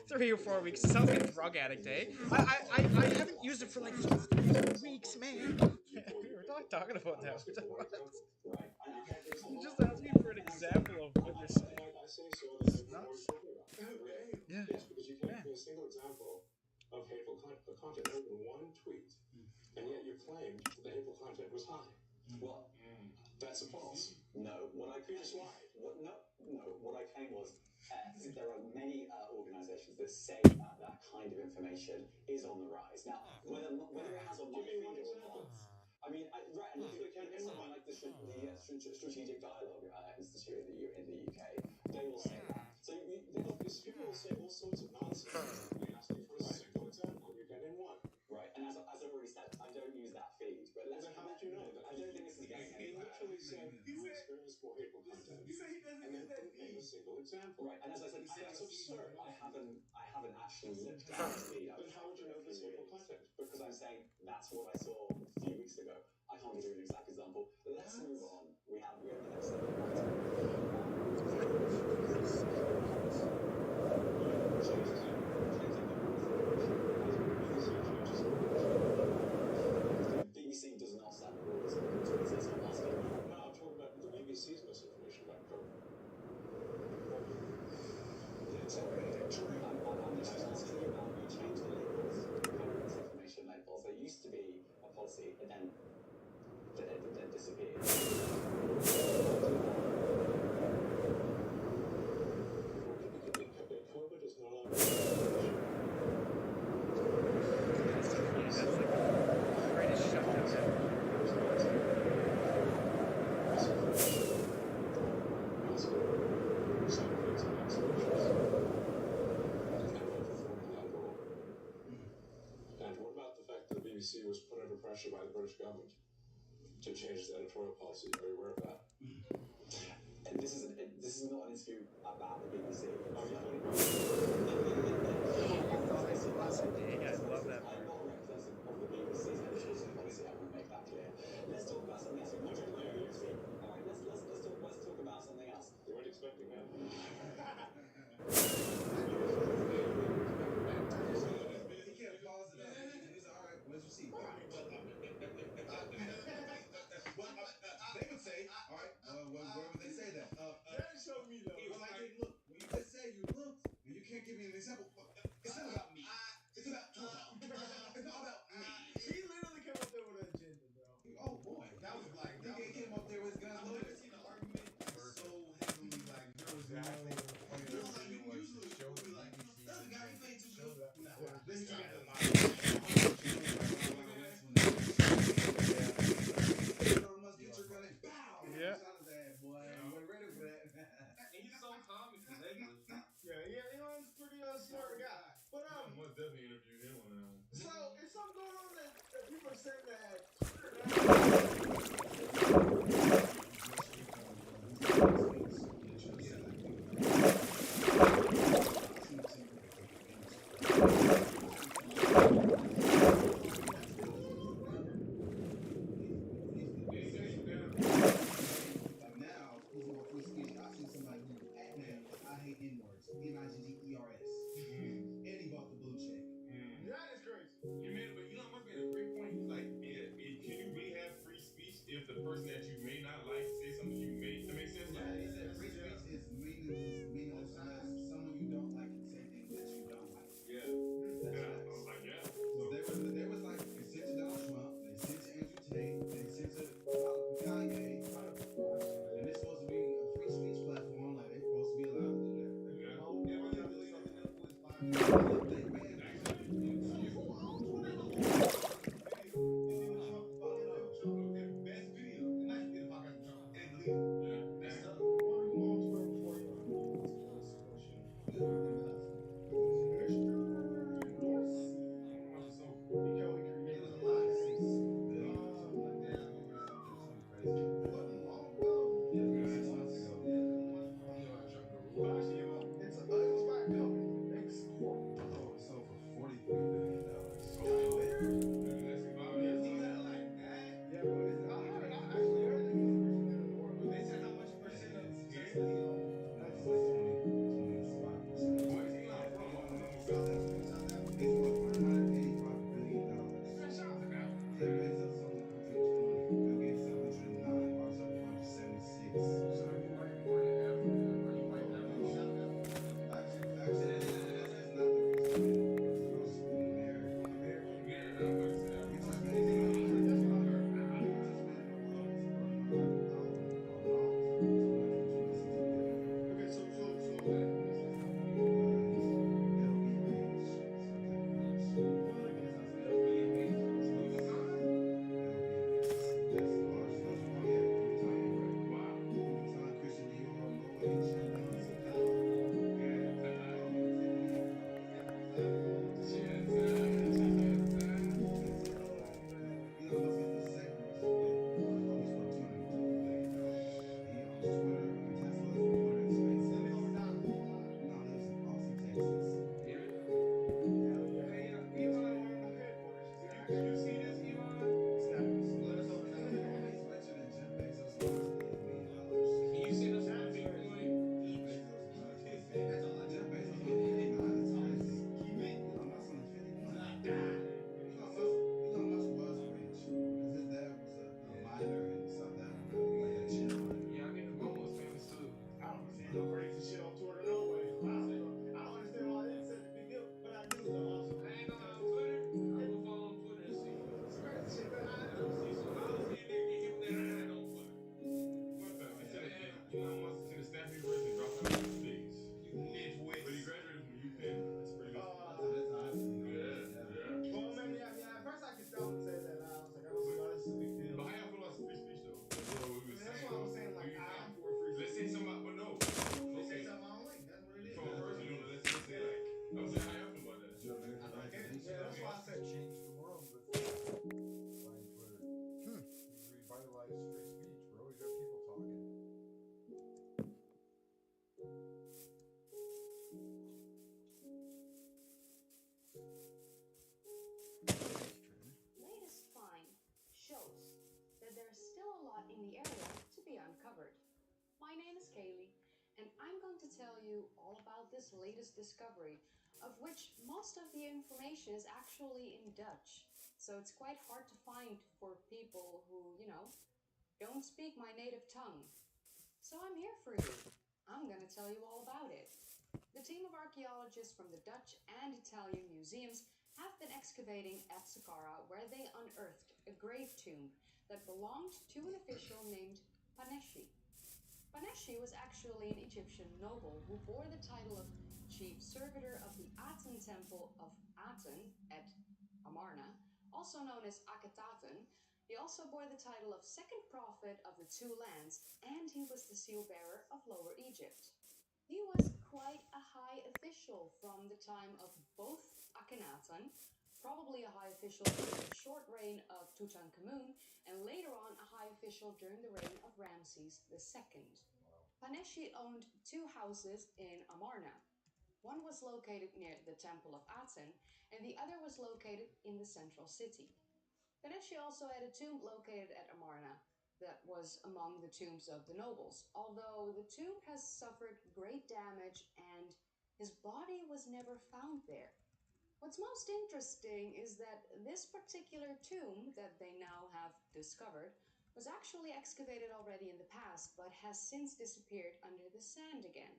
3 or 4 weeks. It sounds like a drug addict, eh? I haven't used it for like 3 weeks, man. We're not talking about that. You just asked me for an example of what you're saying. Yeah. Yes, because you can't give a single example of hateful content in one tweet, and yet you claimed that the hateful content was high. Well, that's false. No, what I claimed was there are many organisations that say that kind of information is on the rise. Now, whether it has on my feed or not, I mean, right, and someone like the Strategic Dialogue Institute in the UK, they will say that. So these people will say all sorts of nonsense. They ask you for a single example. You get in one. Right, and as I've already said, I don't use that feed. But then how would you know that? I don't think this is getting anywhere. He literally said you experience more hateful content. He said he doesn't use that feed. Name a single example. Right, and as I said, that's absurd. I haven't actually looked at the feed. Then how would you know this hateful content? Because I'm saying that's what I saw a few weeks ago. I can't give you an exact example. Let's move on. We have the next BBC does not set the rules. It's not asking. No, I'm talking about the BBC's misinformation about COVID. I'm just asking you about you change the labels, misinformation labels. There used to be a policy, and then it disappeared. COVID is no longer. And what about the fact that the BBC was put under pressure by the British government to change changed his editorial policy. Are you aware of that? And this is not an interview about the BBC. Hey guys, love that I'm part. not representative of the BBC's editorial policy. I will make that clear. Let's talk about something else. All right, let's talk about something else. You weren't expecting that. He can't pause it. He's all right. Where's your seat? They would say, all right. Where would they say that? That showed me though. Well, I didn't look. When you just said you looked, and you can't give me an example. It's not about me. It's about it's all about me. He literally came up there with an agenda, bro. Oh boy, that was like he came up there with his guns loaded. I've never seen an argument so heavily like there was no. You know, like usually we'll be like, that's the guy who played too good. Nah, this guy does not. Must get your gun and bow. Yeah. Shot his ass, boy. I wasn't ready for that. And he's so calm and collected. Yeah, you know, he's a pretty smart guy. But I must definitely interview him on that one. so it's something going on that people are saying that. Like now, who's more free speech? I see somebody who, man, I hate N-words. N-I-G-G-E-R-S. And he bought the blue check. That is crazy. You made it, but you know, it must be a great point. He's like, yeah, can you really have free speech if the person that you may not like say something you may? That makes sense. Yeah, he said free speech is meaningless unless someone you don't like can say things that you don't like. Yeah. That's Yeah. facts. I was like, yeah. There was like, they sent to Donald Trump, they sent to Andrew Tate, they sent to Kanye, and it's supposed to be a free speech platform, like they're supposed to be allowed to do that. name is Kaylee, and I'm going to tell you all about this latest discovery, of which most of the information is actually in Dutch, so it's quite hard to find for people who, don't speak my native tongue. So I'm here for you. I'm going to tell you all about it. The team of archaeologists from the Dutch and Italian museums have been excavating at Saqqara, where they unearthed a grave tomb that belonged to an official named Paneshi. Paneshi was actually an Egyptian noble who bore the title of chief servitor of the Aten temple of Aten at Amarna, also known as Akhetaten. He also bore the title of second prophet of the two lands, and he was the seal bearer of Lower Egypt. He was quite a high official from the time of both Akhenaten, probably a high official during the short reign of Tutankhamun, and later on a high official during the reign of Ramses II. Paneshi owned two houses in Amarna. One was located near the Temple of Aten, and the other was located in the central city. Paneshi also had a tomb located at Amarna that was among the tombs of the nobles, although the tomb has suffered great damage and his body was never found there. What's most interesting is that this particular tomb that they now have discovered was actually excavated already in the past, but has since disappeared under the sand again.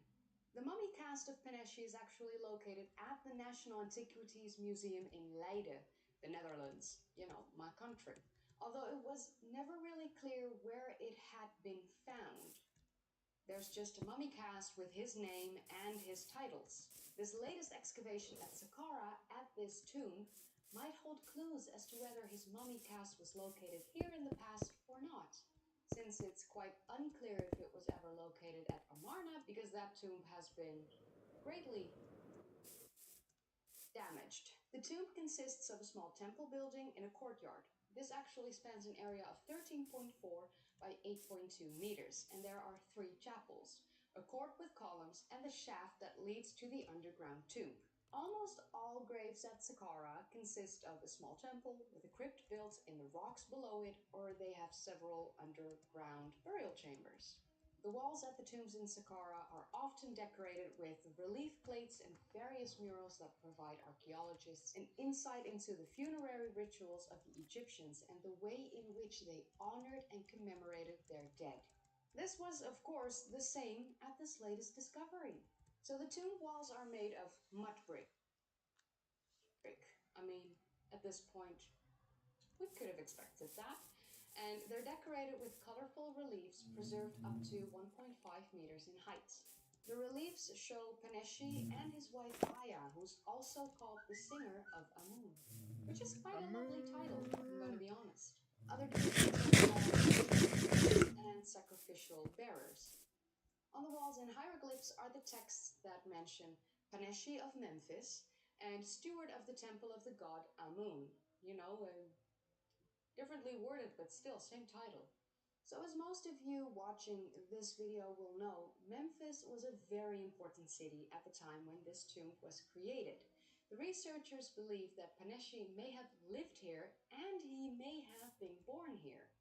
The mummy cast of Paneshi is actually located at the National Antiquities Museum in Leiden, the Netherlands, my country, although it was never really clear where it had been found. There's just a mummy cast with his name and his titles. This latest excavation at Saqqara at this tomb might hold clues as to whether his mummy cast was located here in the past or not, since it's quite unclear if it was ever located at Amarna, because that tomb has been greatly damaged. The tomb consists of a small temple building in a courtyard. This actually spans an area of 13.4 by 8.2 meters, and there are 3 chapels, a court with columns, and the shaft that leads to the underground tomb. Almost all graves at Saqqara consist of a small temple with a crypt built in the rocks below it, or they have several underground burial chambers. The walls at the tombs in Saqqara are often decorated with relief plates and various murals that provide archaeologists an insight into the funerary rituals of the Egyptians and the way in which they honored and commemorated their dead. This was, of course, the same at this latest discovery. So the tomb walls are made of mud brick. At this point, we could have expected that. And they're decorated with colorful reliefs preserved up to 1.5 meters in height. The reliefs show Paneshi and his wife Aya, who's also called the Singer of Amun, which is quite a lovely title, I'm going to be honest. Other depictions and sacrificial bearers. On the walls in hieroglyphs are the texts that mention Paneshi of Memphis and steward of the temple of the god Amun. Differently worded, but still same title. So as most of you watching this video will know, Memphis was a very important city at the time when this tomb was created. The researchers believe that Paneshi may have lived here and he may have been born here.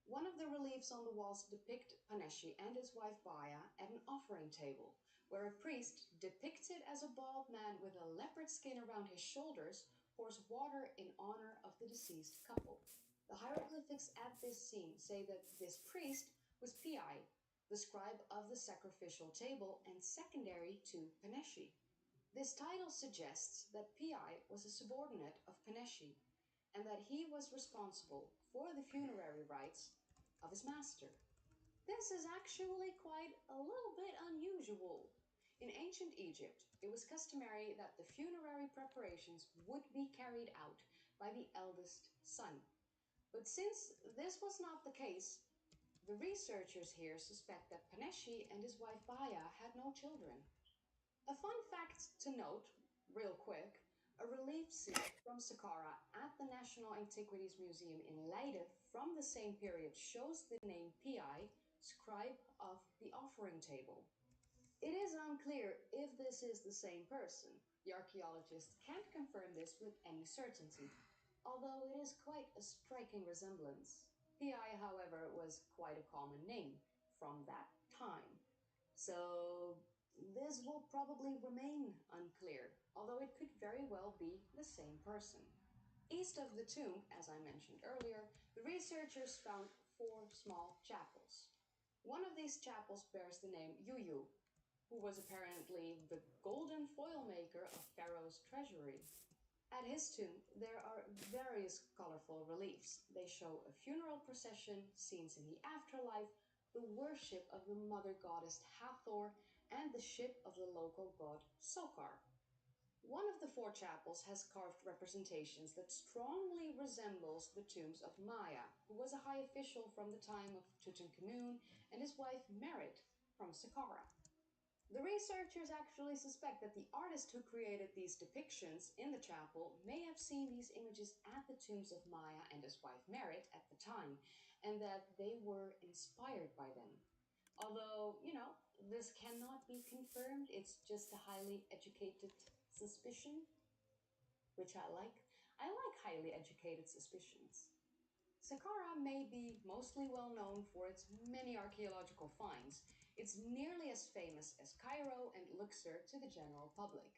One of the reliefs on the walls depict Paneshi and his wife Baya at an offering table, where a priest, depicted as a bald man with a leopard skin around his shoulders, pours water in honor of the deceased couple. The hieroglyphics at this scene say that this priest was Pi, the scribe of the sacrificial table and secondary to Paneshi. This title suggests that Pi was a subordinate of Paneshi, and that he was responsible for the funerary rites of his master. This is actually quite a little bit unusual. In ancient Egypt, it was customary that the funerary preparations would be carried out by the eldest son. But since this was not the case, the researchers here suspect that Paneshi and his wife Baya had no children. A fun fact to note, real quick, a relief scene from Saqqara at the National Antiquities Museum in Leiden from the same period shows the name Pi, scribe of the offering table. It is unclear if this is the same person. The archaeologists can't confirm this with any certainty, although it is quite a striking resemblance. Pi, however, was quite a common name from that time. So this will probably remain unclear, although it could very well be the same person. East of the tomb, as I mentioned earlier, the researchers found 4 small chapels. One of these chapels bears the name Yuyu, who was apparently the golden foil maker of Pharaoh's treasury. At his tomb, there are various colorful reliefs. They show a funeral procession, scenes in the afterlife, the worship of the mother goddess Hathor, and the ship of the local god Sokar. One of the 4 chapels has carved representations that strongly resembles the tombs of Maya, who was a high official from the time of Tutankhamun, and his wife Merit from Saqqara. The researchers actually suspect that the artist who created these depictions in the chapel may have seen these images at the tombs of Maya and his wife Merit at the time, and that they were inspired by them. Although, this cannot be confirmed, it's just a highly educated suspicion, which I like. I like highly educated suspicions. Saqqara may be mostly well known for its many archaeological finds. It's nearly as famous as Cairo and Luxor to the general public.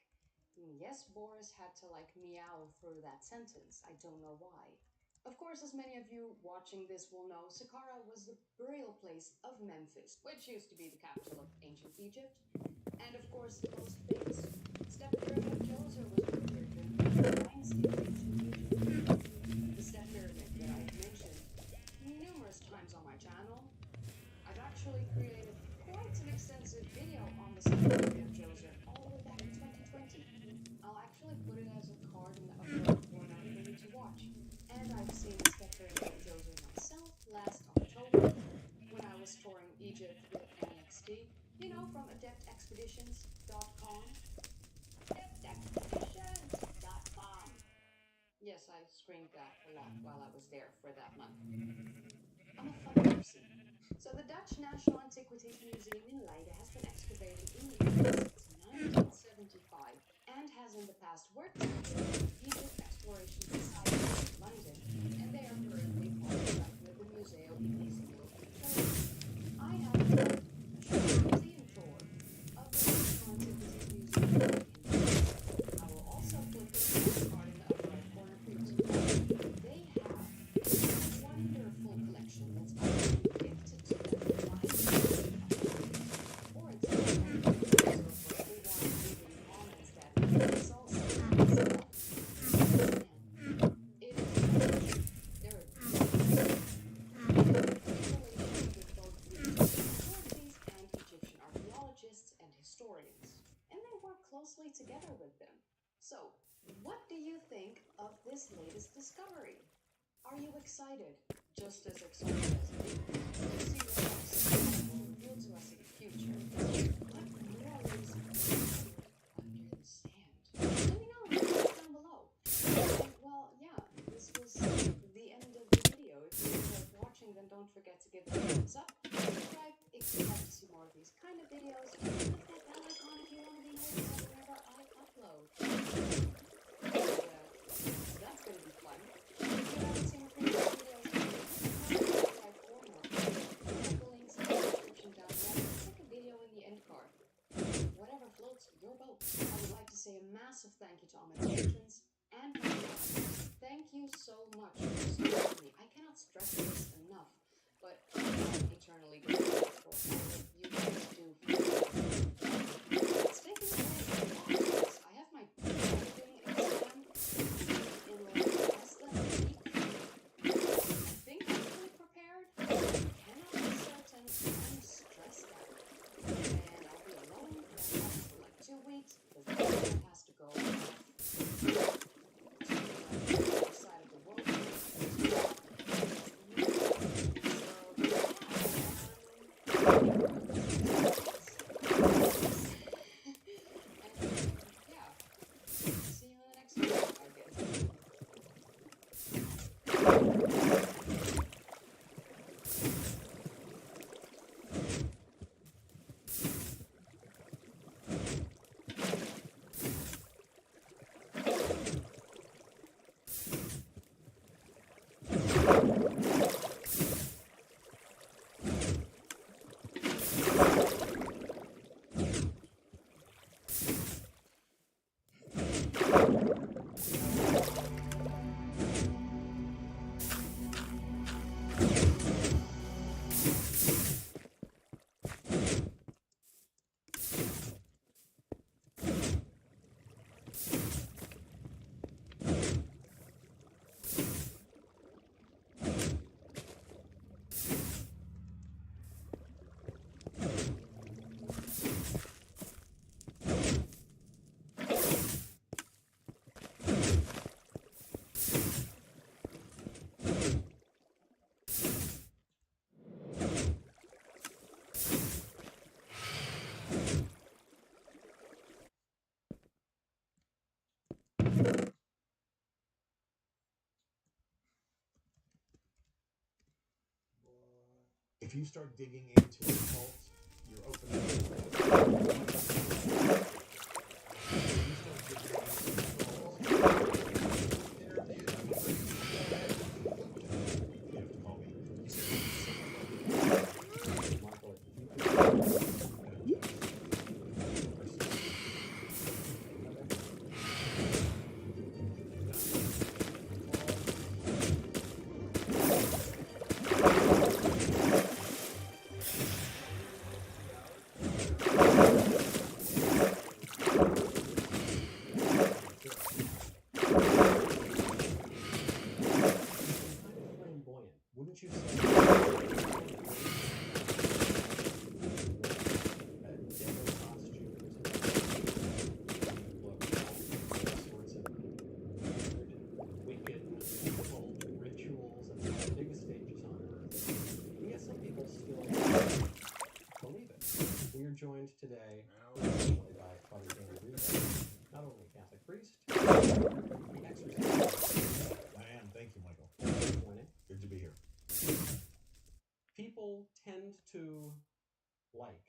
Yes, Boris had to meow through that sentence. I don't know why. Of course, as many of you watching this will know, Saqqara was the burial place of Memphis, which used to be the capital of ancient Egypt. And of course, the most famous step pyramid of Djoser was revered during the dynasty of ancient Egypt. The step pyramid that I've mentioned numerous times on my channel. I've actually created quite an extensive video on the step pyramid of Djoser all the way back in 2020. I'll actually put it as a card in the upper right corner for you to watch. And I've seen the step pyramid of Djoser myself last October when I was touring Egypt with NXT. From adeptexpeditions.com. Adeptexpeditions.com. Yes, I screamed that a lot while I was there for that month. I'm a fun person. So the Dutch National Antiquities Museum in Leiden has been excavated in Egypt since 1975 and has in the past worked with the Egypt Exploration Society in London, and they are currently partnered with the Museo Inisio in Turkey. I have a museum tour of the National Antiquities Museum in London. I will also put the card in the upper right corner for you to watch. They have a wonderful collection that's been gifted to them by or it's it's also closely together with them. So, what do you think of this latest discovery? Are you excited? Just as excited as me to see what else will reveal to us in the future? What more is under the sand? Let me know in the comments down below. Well, yeah, this was the end of the video. If you enjoyed watching, then don't forget to give it a thumbs up, subscribe if you'd like to see more of these kind of videos, and click that bell icon if you want to be notified whenever I upload. That's going to be fun. If you haven't seen my previous videos, subscribe for more. Check the links in the description down below. Check a video in the end card. Whatever floats your boat. I would like to say a massive thank you to all my patrons and my fans. Thank you so much for supporting me. I cannot stress this enough, but I'm eternally grateful for all you guys do for me. It's taken a while. I have my driving exam in less than a week. I think I'm fully prepared. I cannot be certain. I'm stressed out. And I'll be alone for like 2 weeks because the dad has to go off to the other side of the world. So, yeah. If you start digging into a cult, you're opening wouldn't you say? Wicked, evil rituals and the biggest stages on earth. And yet some people still believe it. We are joined today by Father Dan Reba, not only a Catholic priest, the exorcist. I am. Thank you, Michael. Good morning. Good to be here. People tend to like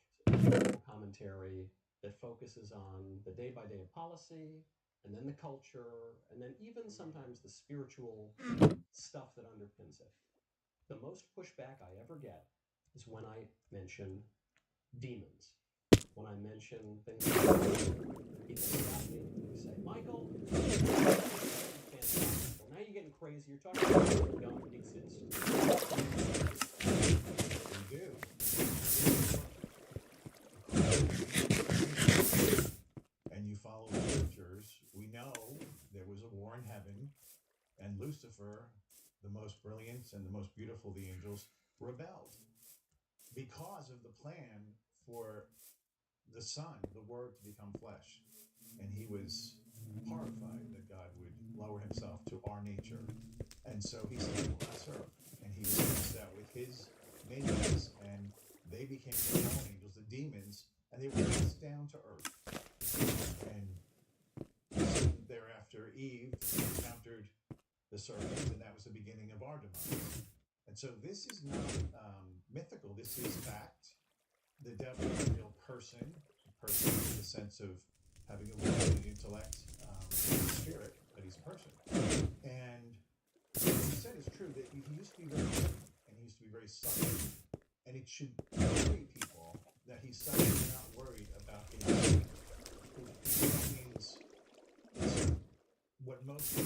commentary that focuses on the day-by-day policy, and then the culture, and then even sometimes the spiritual stuff that underpins it. The most pushback I ever get is when I mention demons. When I mention things like people stop me and they say, Michael, well, now you're getting crazy. You're talking about things that don't exist. We do. And you follow the scriptures, we know there was a war in heaven, and Lucifer, the most brilliant and the most beautiful of the angels, rebelled because of the plan for the Son, the Word, to become flesh. And he was horrified that God would lower himself to our nature. And so he said, well, not serve. And he was upset with his minions, and they became the fallen angels, the demons, and they were cast down to earth. And soon thereafter, Eve encountered the serpent, and that was the beginning of our demise. And so this is not mythical. This is fact. The devil is a real person in the sense of having a will, an intellect, spirit, but he's a person. And what you said is true, that he used to be very good, and he used to be very subtle. And it should worry people that he's suddenly not worried about being. That means what most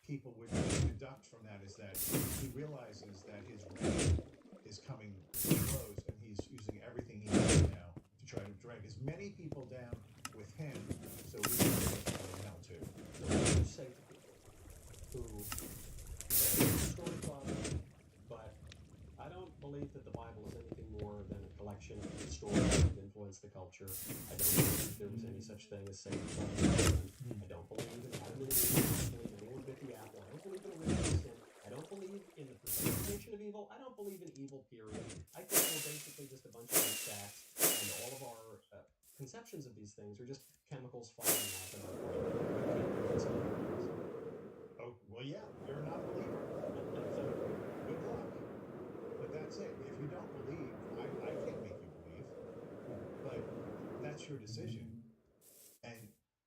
people would deduct from that is that he realizes that his reign is coming to a close, and he's using everything he has now to try to drag as many people down with him, so we can go to hell too. What would you say to people who say story club, but I don't believe that the Bible is anything more than a collection of stories that influence the culture. I don't believe there was any such thing as Satan. I don't believe in Adam and Eve. I don't believe anyone bit the apple. I don't believe in original sin. I don't believe in the personification of evil. I don't believe in evil, period. I think we're basically just a bunch of facts, and all of our conceptions of these things are just chemicals falling off in our brain. Oh, well, yeah, you're not a believer. Good luck. But that's it. If you don't believe, I can't make you believe. But that's your decision. And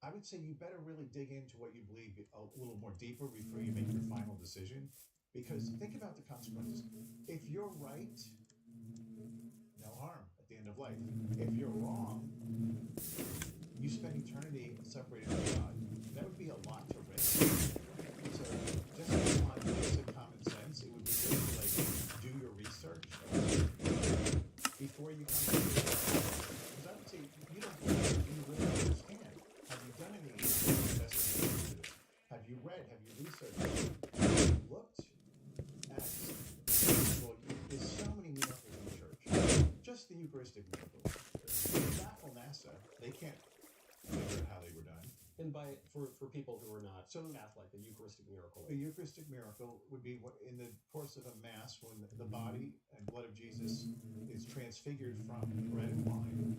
I would say you better really dig into what you believe a little more deeper before you make your final decision. Because think about the consequences. If you're right, no harm at the end of life. If you're wrong, you spend eternity separated from God. That would be a lot to risk. So just on basic common sense, it would be good to do your research before you come to it. Because I would say you don't really understand. Have you done any investigation? Have you read? Have you researched? Have you looked at? Well, there's so many miracles in the church. Just the Eucharistic miracles. Baffle NASA. They can't figure out how they were done. And for people who are not Catholic, the Eucharistic miracle. The Eucharistic miracle would be in the course of a Mass when the body and blood of Jesus is transfigured from bread and wine.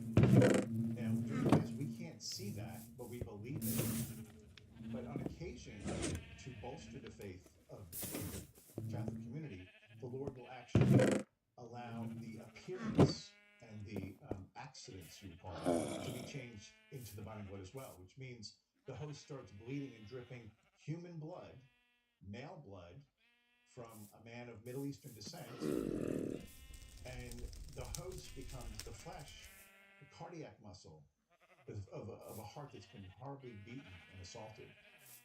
Now, during the Mass, we can't see that, but we believe it. But on occasion, to bolster the faith of the Catholic community, the Lord will actually allow allow the appearance and the accidents, you call it, to be changed into the body blood as well, which means the host starts bleeding and dripping human blood, male blood, from a man of Middle Eastern descent, and the host becomes the flesh, the cardiac muscle of a heart that's been horribly beaten and assaulted,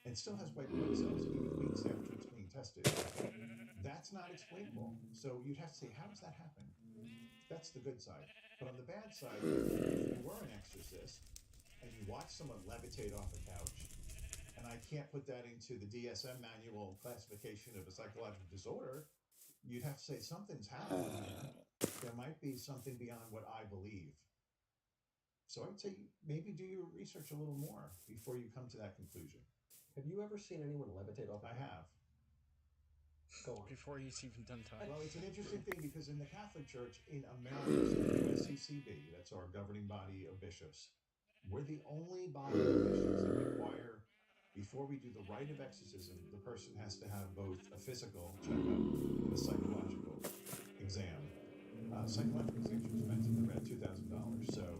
and still has white blood cells even weeks after it's being tested. That's not explainable. So you'd have to say, how does that happen? That's the good side. But on the bad side, if you were an exorcist and you watch someone levitate off a couch, and I can't put that into the DSM manual classification of a psychological disorder, you'd have to say something's happening here. There might be something beyond what I believe. So I'd say maybe do your research a little more before you come to that conclusion. Have you ever seen anyone levitate off? I have. Go on. Before he's even done talking. Well, it's an interesting thing because in the Catholic Church in America, the USCCB, that's our governing body of bishops, we're the only body of bishops that require, before we do the rite of exorcism, the person has to have both a physical checkup and a psychological exam. Psychological exams are expensive. They're about $2,000. So,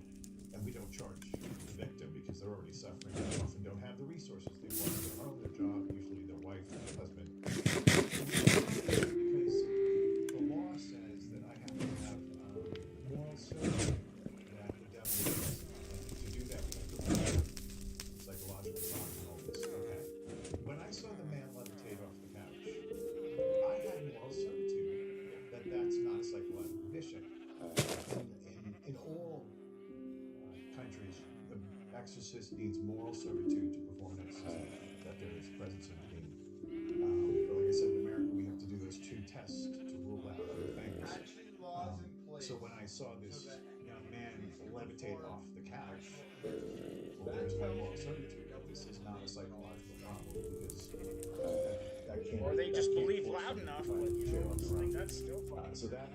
and we don't charge the victim because they're already suffering. They often don't have the resources. They want their home, their job, usually their wife, their husband. Because the law says that I have to have moral certainty that the devil is. And to do that, we have to have psychological talk and all this. Okay. When I saw the man levitate off the couch, I had moral certitude that that's not a psychological condition. In all countries, the exorcist needs moral certitude to perform an exorcism, that there is presence of the demon. But like I said, in America, we have to do those 2 tests to rule out other things. So when I saw this young man levitate off the couch, well, there's my moral certitude that this is not a psychological problem because that can't. Or they just believe loud enough, but that's still fine. So that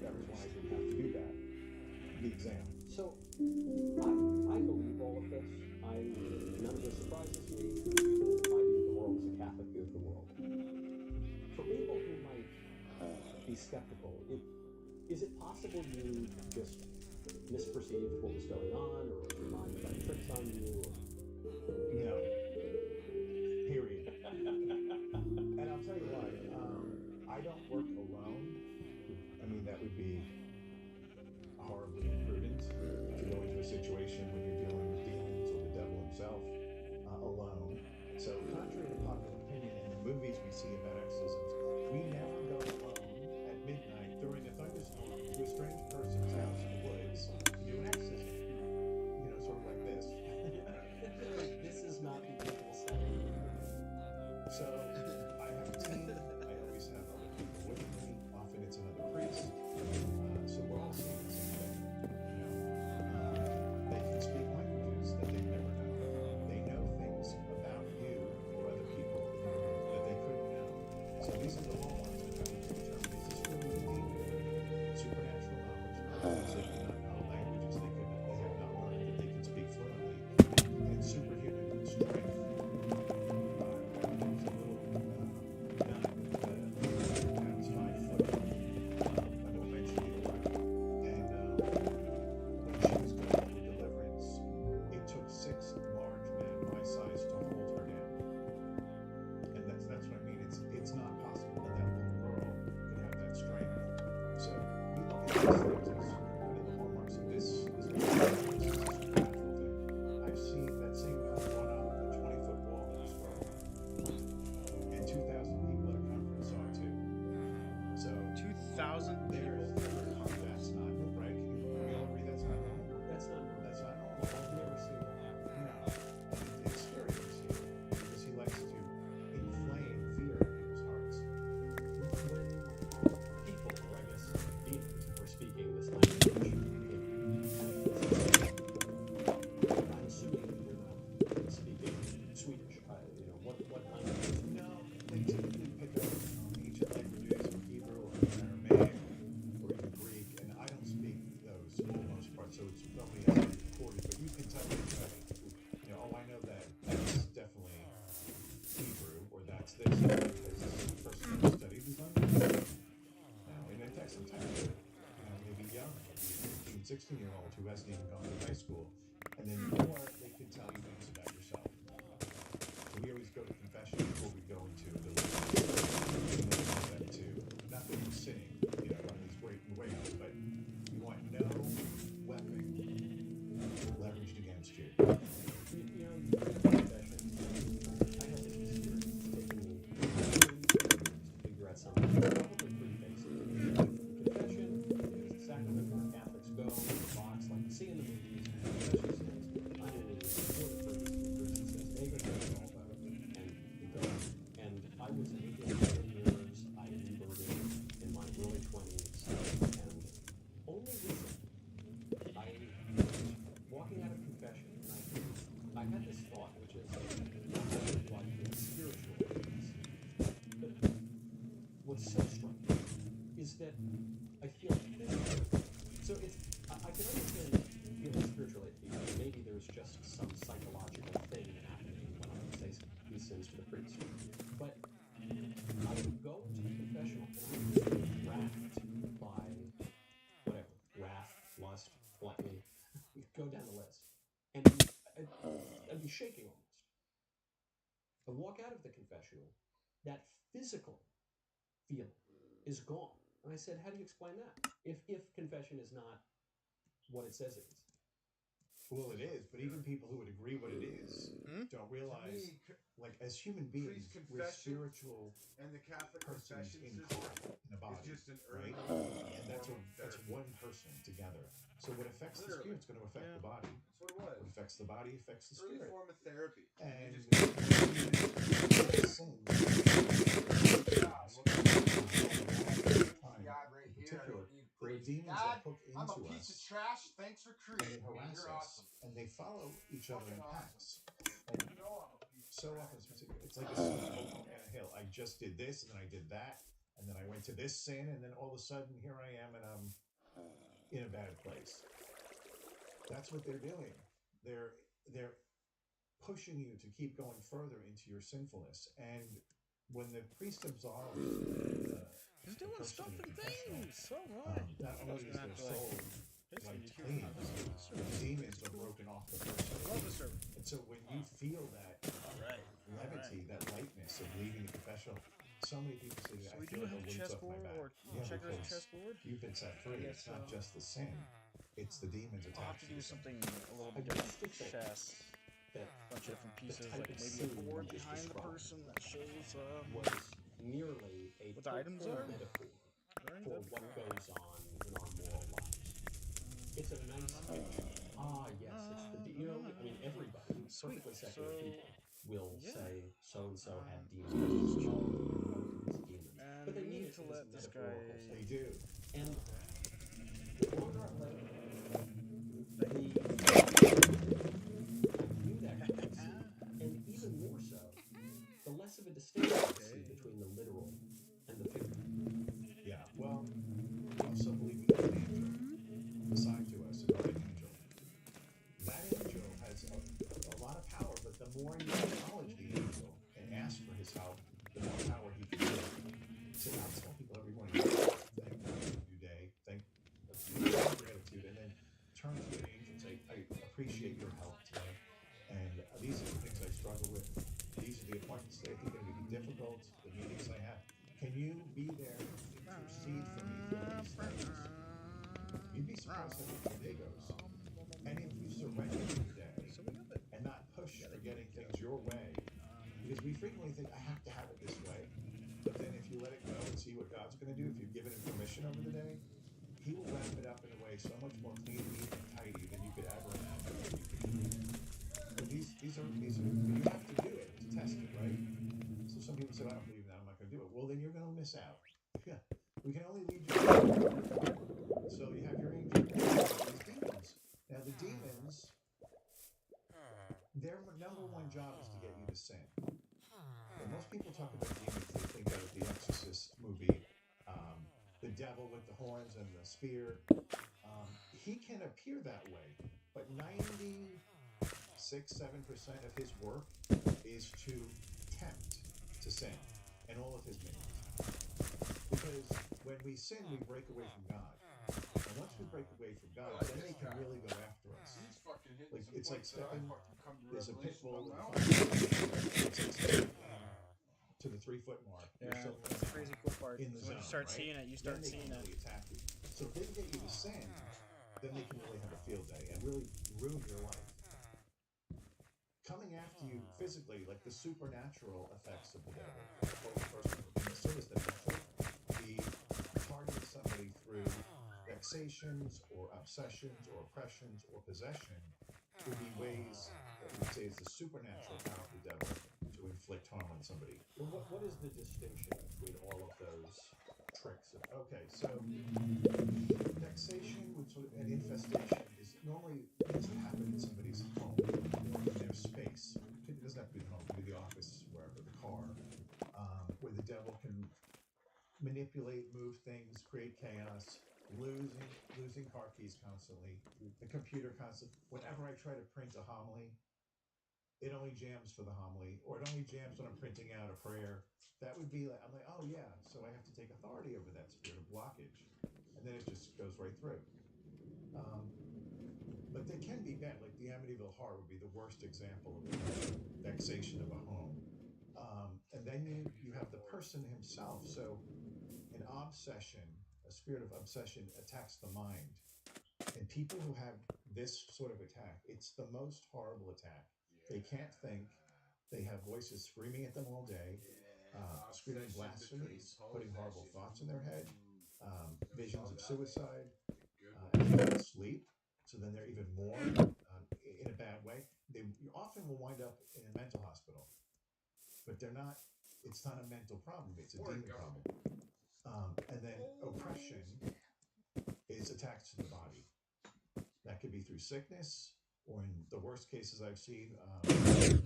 was why I didn't have to do that. The exam. So, I believe all of this. None of this surprises me. My view of the world is a Catholic view of the world. For people who might be skeptical, is it possible you just misperceived what was going on, or was your mind playing tricks on you? No. Period. And I'll tell you why. I don't work alone. I mean, that would be horribly imprudent to go into a situation when you're dealing with demons or the devil himself alone. So contrary to popular opinion in the movies we see about exorcisms, we never go alone at midnight during a thunderstorm to a strange person's house in the woods to do an exorcism. You know, sort of like this. This is not the usual setting. So I have a team. I always have other people with me. Often it's another priest. So we're all seeing the same thing. They can speak languages that they've never known. They know things about you or other people that they couldn't know. So these are the hallmarks of how we can determine is this really a demon? Supernatural knowledge. So they cannot know languages they have not learned that they can speak fluently. And superhuman strength. There's a little nun that's 5 foot. Eventually arrived. And when she was going through deliverance, it took 6 large men my size to hold her down. And that's what I mean. It's not possible that little girl could have that strength. So we look at these things as one of the 16-year-old who hasn't even gone to high school, and then or they can tell you things about yourself. So we always go to confession before we go into the not that we're sinning, on these ways, but we want no weapon leveraged against you. Confession. I had this experience taking me to figure out something probably pretty basic. Confession is the sacrament where Catholics go in the box like you see in the movies. Confession says, I am before the priest. The priest says, hey, go tell us all about it. And you go. And I was an atheist for 10 years. I converted in my early 20s. And only recently, I was walking out of confession, and I had this thought, which is not like spiritual things, but what's so striking is that I feel physical. So I can understand feeling spiritual because maybe there's just some psychological thing happening when I say these sins to the priest. But I would go to the confessional and I would be racked by whatever, wrath, lust, gluttony, go down the list. And I'd be shaking almost. I walk out of the confessional, that physical feeling is gone. And I said, how do you explain that? If confession is not what it says it is. Well, it is, but even people who would agree what it is don't realize, like, as human beings, we're spiritual and the Catholic persons confession in a body, just an right? early And that's one person together. So what affects the spirit is going to affect the body. That's what it was. What affects the body affects the Early spirit. form of therapy. And right demons Dad, that hook into I'm a piece of trash. Thanks for and creating they me. harass You're us, awesome. and they follow each other in packs. You know I'm a piece So often, it's like a smoke on a hill. I just did this, and then I did that, and then I went to this sin, and then all of a sudden, here I am, and I'm in a bad place. That's what they're doing. They're pushing you to keep going further into your sinfulness. And when the priest absolves He's doing stuff and things. So not only is their soul wiped clean, the demons are broken off the person. And so when you feel that levity, that lightness of leaving the confessional, so many people say that So I we feel do like have a a weight's off my chessboard back. or checkers and chessboard? You've been set free. I It's guess, not just the sin; it's the demons I'll have attached to do you. something a little bit different. Chess. A bunch of different pieces, like maybe a board behind the person that shows was merely a what the items hopeful are. metaphor for what goes on in our moral lives. It's a nice yes, it's the I mean everybody, perfectly secular people will say so and so had demons, but they mean need it to in let this this metaphorical guy- sense. They do, and the longer I let it, and even more so, the less of a distinction I see between the literal and the figurative. Yeah, well, I also believe we have an angel assigned to us, a guardian angel. That angel has a lot of power, but the more you acknowledge the angel and ask for his help, the more power he can give. So I tell people every morning, thank God for a new day, thank gratitude, and then turn to an angel and say, I appreciate your help today. And these are the things I struggle with. These are the appointments that I think are going to be difficult, the meetings I have. Can you be there to intercede for me for these things? You'd be surprised how deep the day goes. And if you surrender today and not push for getting things your way, because we frequently think, I have to have it this way. But then if you let it go and see what God's going to do, if you've given him permission over the day, he will wrap it up in a way so much more clean, neat, and tidy than you could ever imagine. But these are you have to do it to test it, right? So some people say, I don't believe that, I'm not going to do it. Well, then you're going to miss out. Yeah, we can only lead you. So you have your angel, these demons. Now the demons, their number one job is to get you to sin. When most people talk about demons, they think of the Exorcist movie, the devil with the horns and the spear. He can appear that way, but 96-7% of his work is to tempt to sin, and all of his minions. Because when we sin, we break away from God. And once we break away from God, then they can really go after us. He's fucking hitting Like some it's like points that I stepping. fucking come to There's a pit revelation bull about and it's like stepping to the 3-foot mark. Yeah, You're still that's the crazy cool part. in the When zone, you start right? seeing it, you Then start they seeing can it. really attack you. So if they get you to sin, then they can really have a field day and really ruin your life. Coming after you physically, like the supernatural effects of the devil, both personal and as soon as the natural, the targeting somebody through vexations or obsessions or oppressions or possession would be ways that we say is the supernatural power of the devil to inflict harm on somebody. Well, what is the distinction between all of those tricks? Okay, so vexation and infestation is normally things that happen in somebody's home, in their space. It doesn't have to be the home, it could be the office, wherever, the car, where the devil can manipulate, move things, create chaos, losing car keys constantly, the computer constantly. Whenever I try to print a homily, it only jams for the homily, or it only jams when I'm printing out a prayer. That would be like, I'm like, oh yeah, so I have to take authority over that spirit of blockage. And then it just goes right through. But they can be bad, like the Amityville Horror would be the worst example of vexation of a home. And then you have the person himself. So an obsession, a spirit of obsession attacks the mind. And people who have this sort of attack, it's the most horrible attack. They can't think. They have voices screaming at them all day, screaming blasphemies, putting horrible thoughts in their head, visions of suicide, and they can't sleep. So then they're even more in a bad way. They often will wind up in a mental hospital, but they're not. It's not a mental problem. It's a demon problem. And then oppression is attached to the body. That could be through sickness, or in the worst cases I've seen,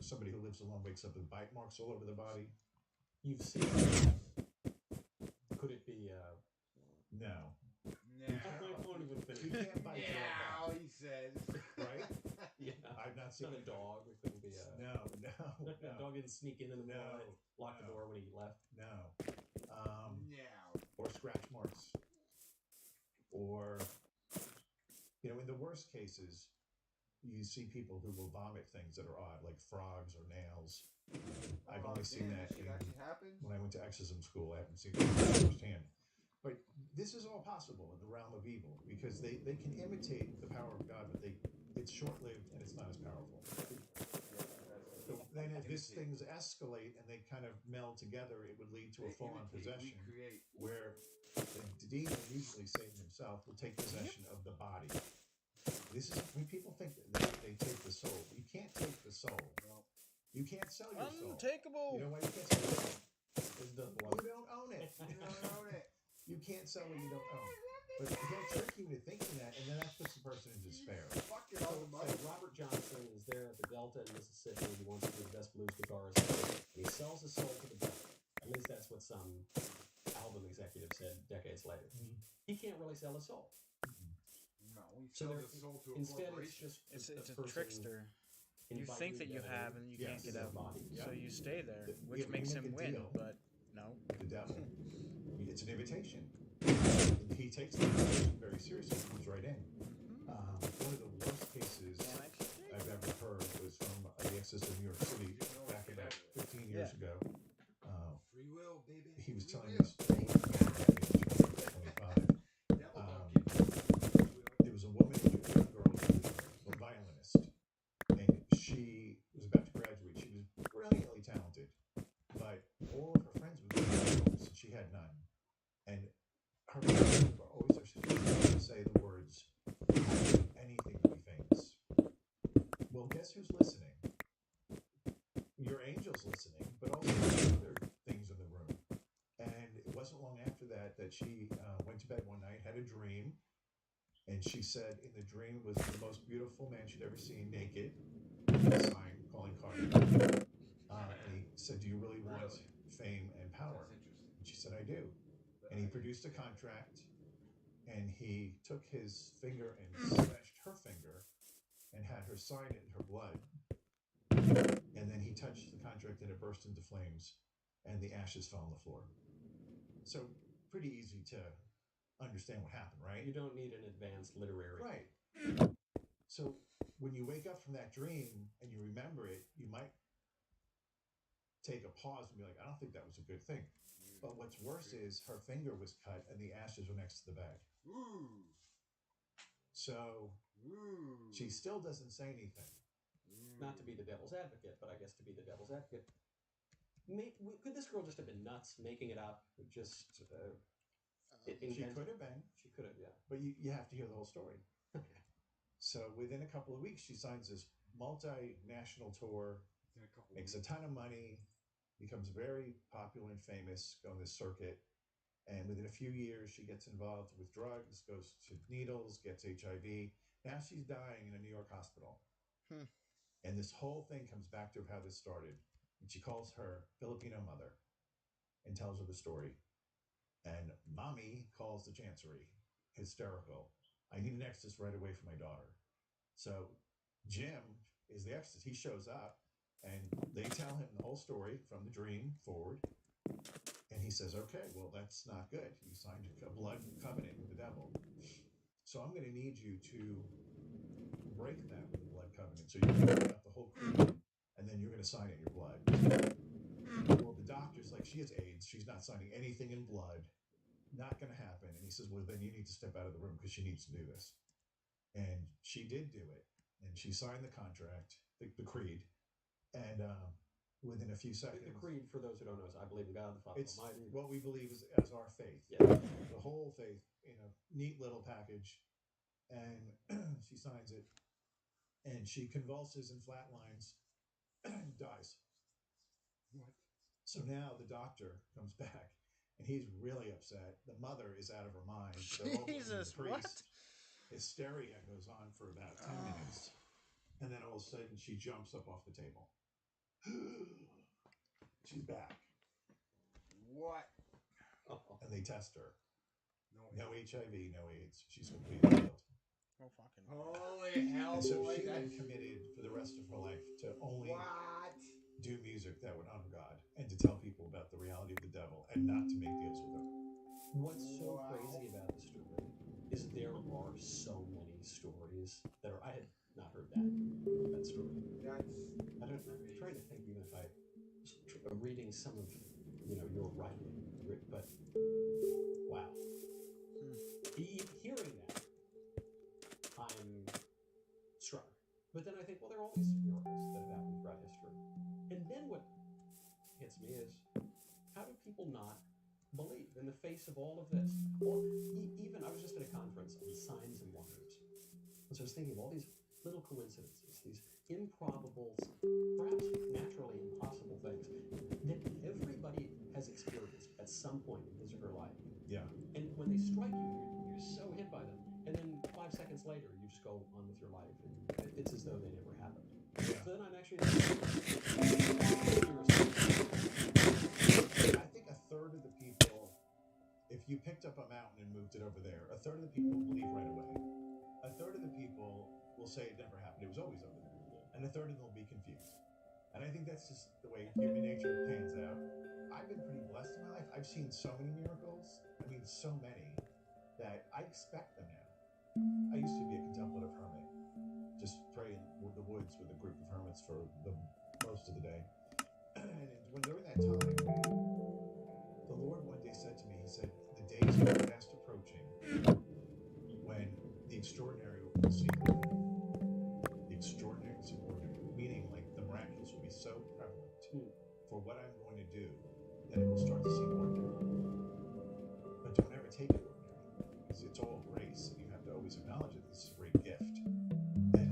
somebody who lives alone wakes up with bite marks all over the body. You've seen. Could it be? No. You can't bite Yeah, he says. Right? Yeah. I've not seen Not a dog. It couldn't be a. No. A dog didn't sneak in the morning, lock the door when he left. No. Or scratch marks. Or, in the worst cases, you see people who will vomit things that are odd, like frogs or nails. I've only seen that when I went to exorcism school. I haven't seen it firsthand. But this is all possible in the realm of evil because they can imitate the power of God, but it's short-lived and it's not as powerful. So then as these things escalate and they kind of meld together, it would lead to a full-on possession where the demon, usually Satan himself, will take possession of the body. This is when people think that they take the soul. You can't take the soul. You can't sell your soul. Untakeable. You know why you can't sell your soul? You don't own it. You don't own it. You can't sell what you don't own. But they'll trick you into thinking that, and then that puts the person in despair. So Robert Johnson is there at the Delta in Mississippi. He wants to be the best blues guitarist. And he sells his soul to the devil. At least that's what some album executive said decades later. Mm-hmm. He can't really sell his soul. No, he So sells his soul to a instead, it's corporation. just It's a person trickster. You inviting think that you devil have, and you can't into get their out. body. So you stay there, We which makes make him a win. deal. But no. The devil. It's an invitation. He takes the invitation very seriously. He comes right in. One of the worst cases I've ever heard was from the Exorcist of New York City back about 15 years ago. Free will, baby. He was telling me this. 25. There was a woman, a young girl, a violinist, and she was about to graduate. She was brilliantly talented, but all of her friends were violinist, and she had none. And her friends were always to say the words, "I do anything to be famous." Well, guess who's listening? Your angel's listening, but also other things in the room. And it wasn't long after that she went to bed one night, had a dream, and she said in the dream was the most beautiful man she'd ever seen naked, a sign calling card. And he said, "Do you really want fame and power?" And she said, "I do." And he produced a contract, and he took his finger and smashed her finger and had her sign it in her blood. And then he touched the contract and it burst into flames, and the ashes fell on the floor. So pretty easy to understand what happened, right? You don't need an advanced literary. Right. So when you wake up from that dream and you remember it, you might take a pause and be like, I don't think that was a good thing. But what's worse is her finger was cut and the ashes were next to the bed. Ooh. So she still doesn't say anything. Not to be the devil's advocate, but I guess to be the devil's advocate. Could this girl just have been nuts making it up? Just She could have been. She could have, yeah. But you have to hear the whole story. So within a couple of weeks, she signs this multinational tour, makes a ton of money, becomes very popular and famous, going this circuit. And within a few years, she gets involved with drugs, goes to needles, gets HIV. Now she's dying in a New York hospital. And this whole thing comes back to how this started. And she calls her Filipino mother and tells her the story. And mommy calls the chancery, hysterical. I need an exorcist right away for my daughter. So Jim is the exorcist. He shows up and they tell him the whole story from the dream forward. And he says, okay, well, that's not good. You signed a blood covenant with the devil. So I'm going to need you to break that with the blood covenant. So you're going to break up the whole creed, and then you're going to sign it in your blood. Well, the doctor's like, she has AIDS. She's not signing anything in blood. Not going to happen. And he says, well, then you need to step out of the room because she needs to do this. And she did do it. And she signed the contract, the creed. And within a few seconds. The creed, for those who don't know, is I believe in God the Father It's Almighty. what we believe is as our faith. Yeah. The whole faith in a neat little package. And she signs it. And she convulses and flatlines and dies. What? So now the doctor comes back and he's really upset. The mother is out of her mind. Jesus, what? Hysteria goes on for about 10 minutes. And then all of a sudden she jumps up off the table. She's back. What? And they test her. No HIV, no AIDS. She's completely healed. Oh, fucking. Holy hell, And so boy. she then committed for the rest of her life to only do music that would honor God and to tell people about the reality of the devil and not to make deals with him. What's so crazy about the story is there are so many stories that are. I had not heard that story. I'm trying to think even if I was reading some of your writing, Rick, but wow. Hearing that, I'm struck. But then I think, well, there are all these miracles that have happened throughout history. And then what hits me is, how do people not believe in the face of all of this? Well, even, I was just at a conference on signs and wonders. And so I was thinking of all these little coincidences, these improbable, perhaps naturally impossible things that everybody has experienced at some point in his or her life. Yeah. And when they strike you, you're so hit by them. And then 5 seconds later, you just go on with your life. And it's as though they never happened. Yeah. So then I'm actually... I think a third of the people, if you picked up a mountain and moved it over there, a third of the people will believe right away. A third of the people will say it never happened. It was always over there. And a third of them will be confused. And I think that's just the way human nature pans out. I've been pretty blessed in my life. I've seen so many miracles. I mean, so many that I expect them now. I used to be a contemplative hermit. Just pray in the woods with a group of hermits for the most of the day. And when during that time, the Lord one day said to me, he said, the days are fast approaching when the extraordinary will see the extraordinary is ordinary, meaning like the miraculous will be so prevalent for what I'm going to do that it will start to seem ordinary. But don't ever take it ordinary, because it's all grace, and you have to always acknowledge that this is a great gift. And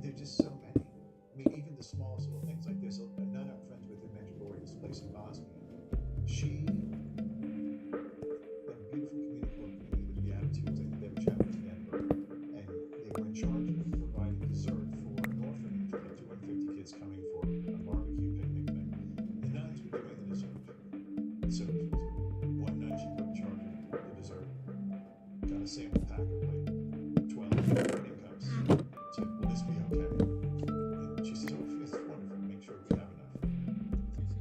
there are just so many. I mean, even the smallest little things like this. A nun I'm friends with in Medjugorje, this place in Bosnia. She had a beautiful community called Community of the Beatitudes. I think they have a chapel in Denver, and they were in charge of providing dessert for an orphanage with 250 kids coming for a barbecue picnic thing. The nuns were doing the dessert. So one nun she put in charge of the dessert, got a sample pack of like 12 pudding cups. Said, will this be okay? And she says, oh, it's wonderful. Make sure we have enough.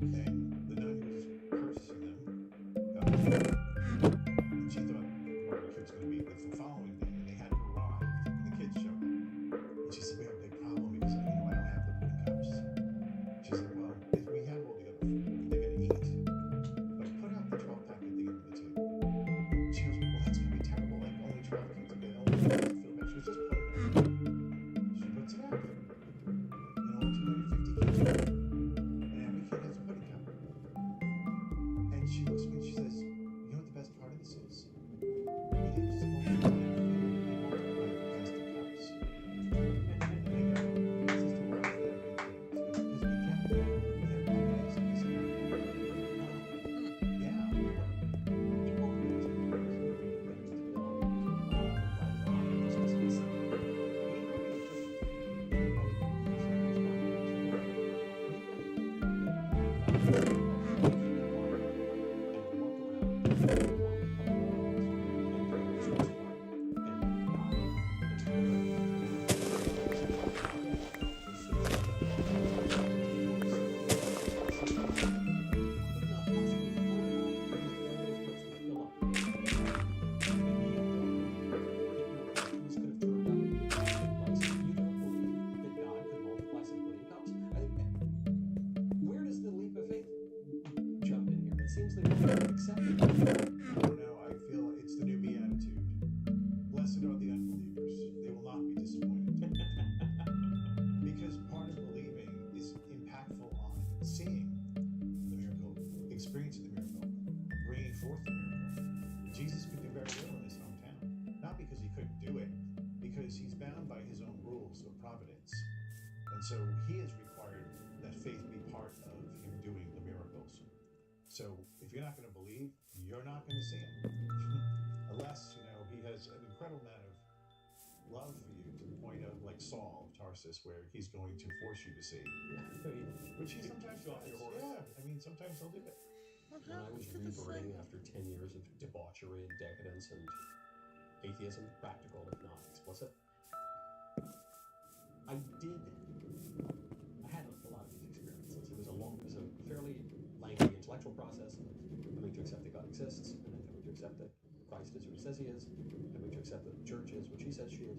And the nun was purchasing them, got them, and she notice he's bound by his own rules of providence. And so he has required that faith be part of him doing the miracles. So if you're not going to believe, you're not going to see him. Unless, he has an incredible amount of love for you to the point of, like Saul of Tarsus, where he's going to force you to see. Which he sometimes does. Yeah, sometimes he'll do it. When I was rebirthing after 10 years of debauchery and decadence and atheism, practical if not explicit, I had a lot of these experiences. It was a fairly lengthy intellectual process, coming to accept that God exists, and then coming to accept that Christ is who he says he is, coming to accept that the church is what she says she is,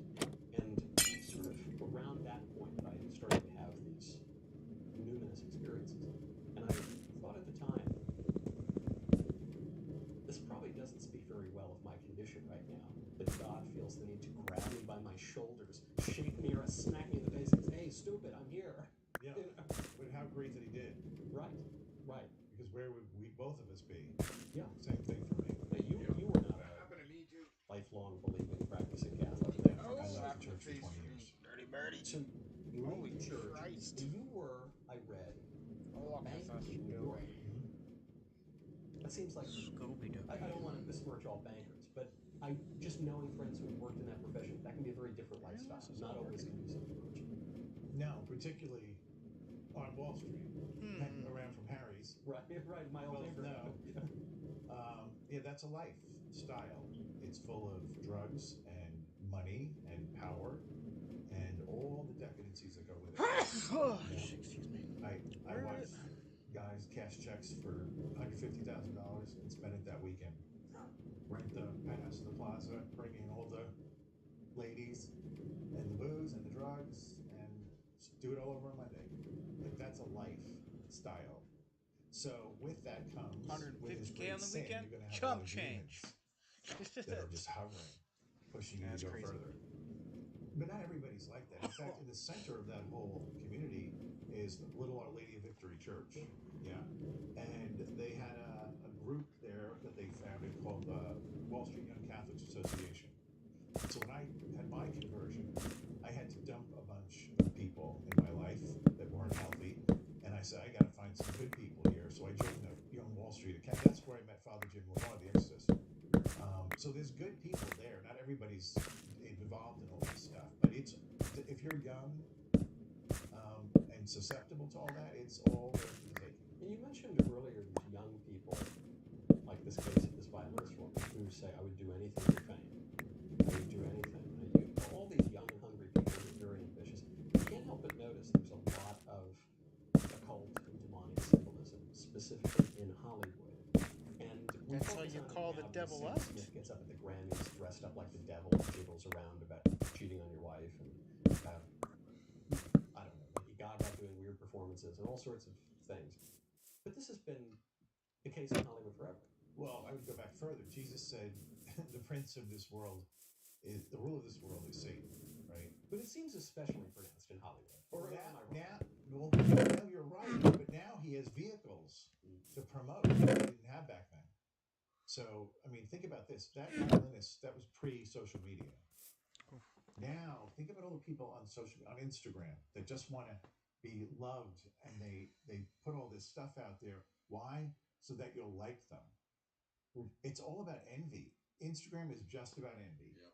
and sort of around that point I started to have these numinous experiences. And I thought at the time, this probably doesn't speak very well of my condition right now, that God feels the need to grab me by my shoulders, shake me or smack me in the face and say, hey, stupid, I'm here. Yeah, but how great that he did. Right. Because where would we both of us be? Yeah. Same thing for me. Now, you were not a lifelong believing, practicing Catholic. I left the church for 20 years. Dirty birdie. So you leave church. You were, I read, bankers in New York. That seems like I don't want to besmirch all bankers, but just knowing friends who have worked in that profession, that can be a very different lifestyle. Not always conducive to religion. No, particularly on Wall Street, around from Harry's. Right, my old neighborhood. Yeah, that's a lifestyle. It's full of drugs and money and power and all the decadencies that go with it. Excuse me. I watched guys cash checks for $150,000 and spend it that weekend. Rent the penthouse in the plaza, bring in all the ladies and the booze and the drugs, and do it all over on Monday. Like, that's a lifestyle. So with that comes 150K on the sin, weekend. you're gonna have Chump a lot of change. that are just hovering, pushing you to go further. But not everybody's like that. In fact, in the center of that whole community is Little Our Lady of Victory Church. Yeah. And they had a group there that they founded called the Wall Street Young Catholics Association. So when I had my conversion, I had to dump a bunch of people in my life that weren't healthy. And I said, I got to find some good people here. So I joined the Young Wall Street Academy. That's where I met Father Jim Lamar, the exorcist. So there's good people there. Not everybody's involved in all this stuff. But if you're young and susceptible to all that, it's all there for the taking. And you mentioned earlier these young people, like this case of this violinist woman, who say, I would do anything for fame. I would do anything. All these young, hungry people who are very ambitious. You can't help but notice there's a lot of occult and demonic symbolism, specifically in Hollywood. And that's how you call the devil up? Smith gets up at the Grammys dressed up like the devil and jiggles around about cheating on your wife and I don't know, Lady Gaga doing weird performances and all sorts of things. But this has been the case in Hollywood forever. Well, I would go back further. Jesus said, the prince of this world is, the rule of this world is Satan, right? But it seems especially pronounced in Hollywood. Or now, you're right, but now he has vehicles to promote that he didn't have back then. So, I mean, think about this. That violinist, that was pre-social media. Now, think about all the people on Instagram that just want to be loved, and they put all this stuff out there. Why? So that you'll like them. It's all about envy. Instagram is just about envy. Yep.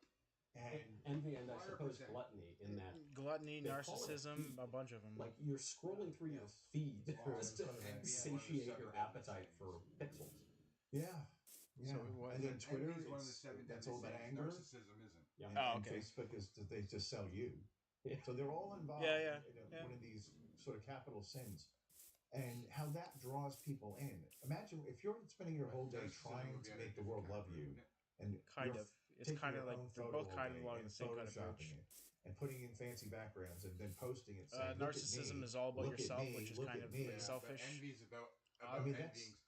And envy and I suppose gluttony in that. Gluttony, narcissism, a bunch of them. Like you're scrolling through your feed just to satiate your appetite for pixels. Yeah. So and then Twitter is one of the seven that's all about anger. Narcissism isn't. Yeah. Oh, And Facebook is that they just sell you. Yeah. So they're all involved in one of these sort of capital sins. And how that draws people in. Imagine if you're spending your whole day trying to make the world love you, and it's kind of like they're both kind of along the same kind of approach. And putting in fancy backgrounds and then posting it. Saying, narcissism is all about yourself, which is kind of like selfish. Envy is about envying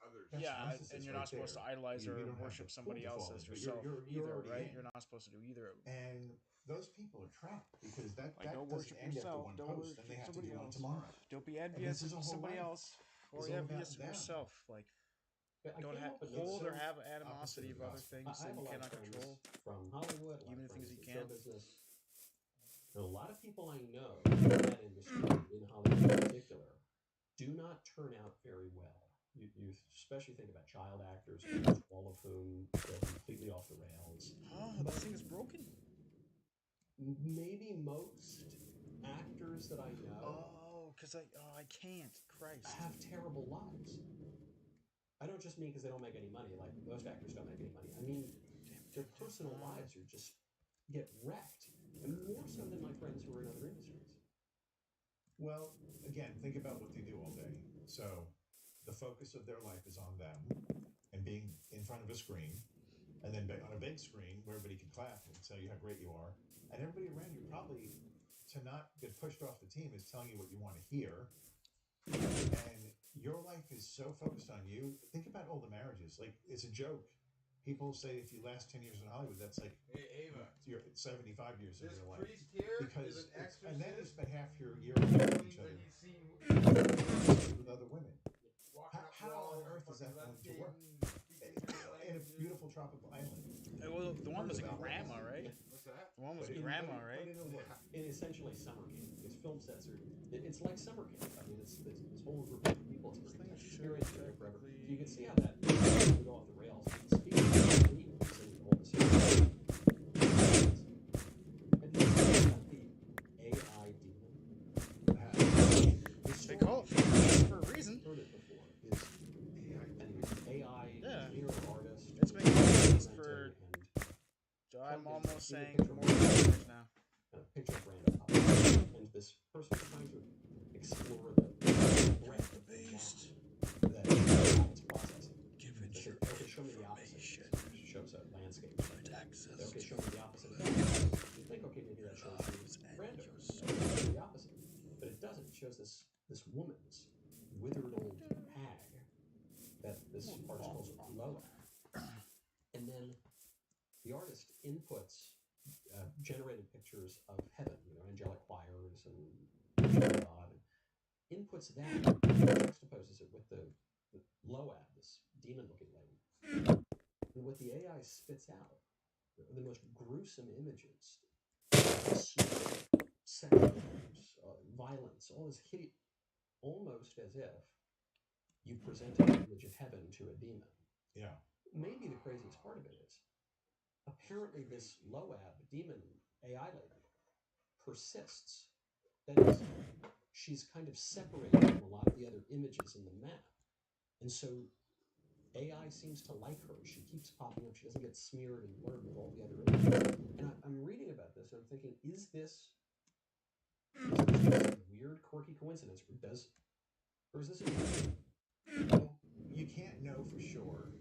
others. Yeah, and you're not supposed to idolize or worship somebody else as yourself either, right? You're not supposed to do either. And those people are trapped because that don't doesn't worship end yourself. after don't one post, worship and they have to somebody do one else. tomorrow. Don't be envious of somebody else, or envious of yourself. Like, don't hold or have animosity of other things that you cannot control. From Hollywood, even the things you show can. business, And a lot of people I know in that industry, in Hollywood in particular, do not turn out very well. You especially think about child actors, all of whom go completely off the rails. Oh, that thing is broken. Maybe most actors that I know I can't. Christ. Have terrible lives. I don't just mean because they don't make any money, like most actors don't make any money. I mean, their personal lives are just get wrecked, and more so than my friends who are in other industries. Well, again, think about what they do all day. So the focus of their life is on them and being in front of a screen, and then on a big screen where everybody can clap and tell you how great you are, and everybody around you probably, to not get pushed off the team, is telling you what you want to hear. And your life is so focused on you. Think about all the marriages. Like, it's a joke. People say if you last 10 years in Hollywood, that's like you're 75 years of your life. Priest here Because is an exorcist. and then you spend half your year with each other with other women. How on earth is that going to work? In a beautiful tropical island. Well, the one was a grandma, right? What's that? The one was a grandma, right? In essentially summer camp, because film sets are, it's like summer camp. I mean, it's this whole group of people. It's an experience there forever. You can see how that would go off the rails. Speaking of demons and all this stuff, have you heard about the AI demon? They call it for a reason. Heard it before. Is an AI mirror artist. It's making sense for. I'm almost saying more years now. A picture of random objects, and this person is trying to explore the breadth of the beast that it's processing. Give it So your okay, show me the opposite. It shows a landscape. Okay, show me the opposite. You think, okay, maybe that shows you random. The opposite, but it doesn't. It shows this woman's withered old hag that this artist calls Loa, and then the artist inputs generated pictures of heaven, angelic choirs and God, and inputs that, juxtaposes it with the Loab, this demon-looking lady. And what the AI spits out are the most gruesome images, sex, violence, all this hideous, almost as if you presented an image of heaven to a demon. Yeah. Maybe the craziest part of it is, apparently this Loab demon AI lady persists. That is, she's kind of separated from a lot of the other images in the map. And so AI seems to like her. She keeps popping up. She doesn't get smeared and blurred with all the other images. And I'm reading about this and I'm thinking, is this just a weird, quirky coincidence? Or is this a well, you can't know for sure,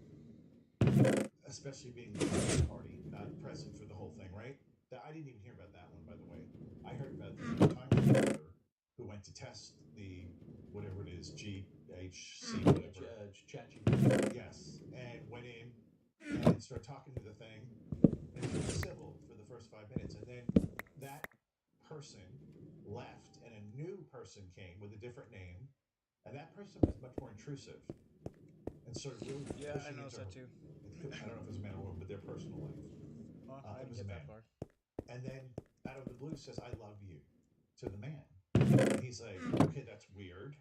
especially being the party, not present for the whole thing, right? I didn't even hear about that one, by the way. I heard about the time computer who went to test the whatever it is, GHC, whatever. ChatGPT. Yes, and went in and started talking to the thing, and it was civil for the first 5 minutes, and then that person left, and a new person came with a different name, and that person was much more intrusive, and sort of really I pushing noticed into that too. I don't know if it was a man or woman, but their personal life. It was a man. And then out of the blue says, "I love you," to the man. And he's like, "Okay, that's weird.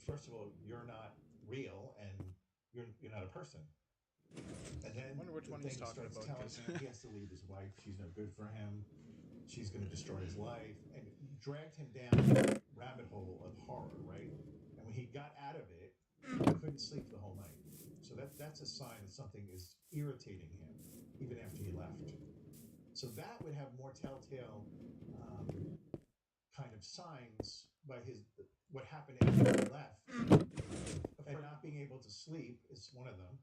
First of all, you're not real, and you're not a person." And then I wonder which the one he's thing talking starts about. telling him he has to leave his wife. She's no good for him. She's going to destroy his life, and dragged him down a rabbit hole of horror, right? And when he got out of it, he couldn't sleep the whole night. So that's a sign that something is irritating him, even after he left. So that would have more telltale kind of signs by what happened after he left, and not being able to sleep is one of them.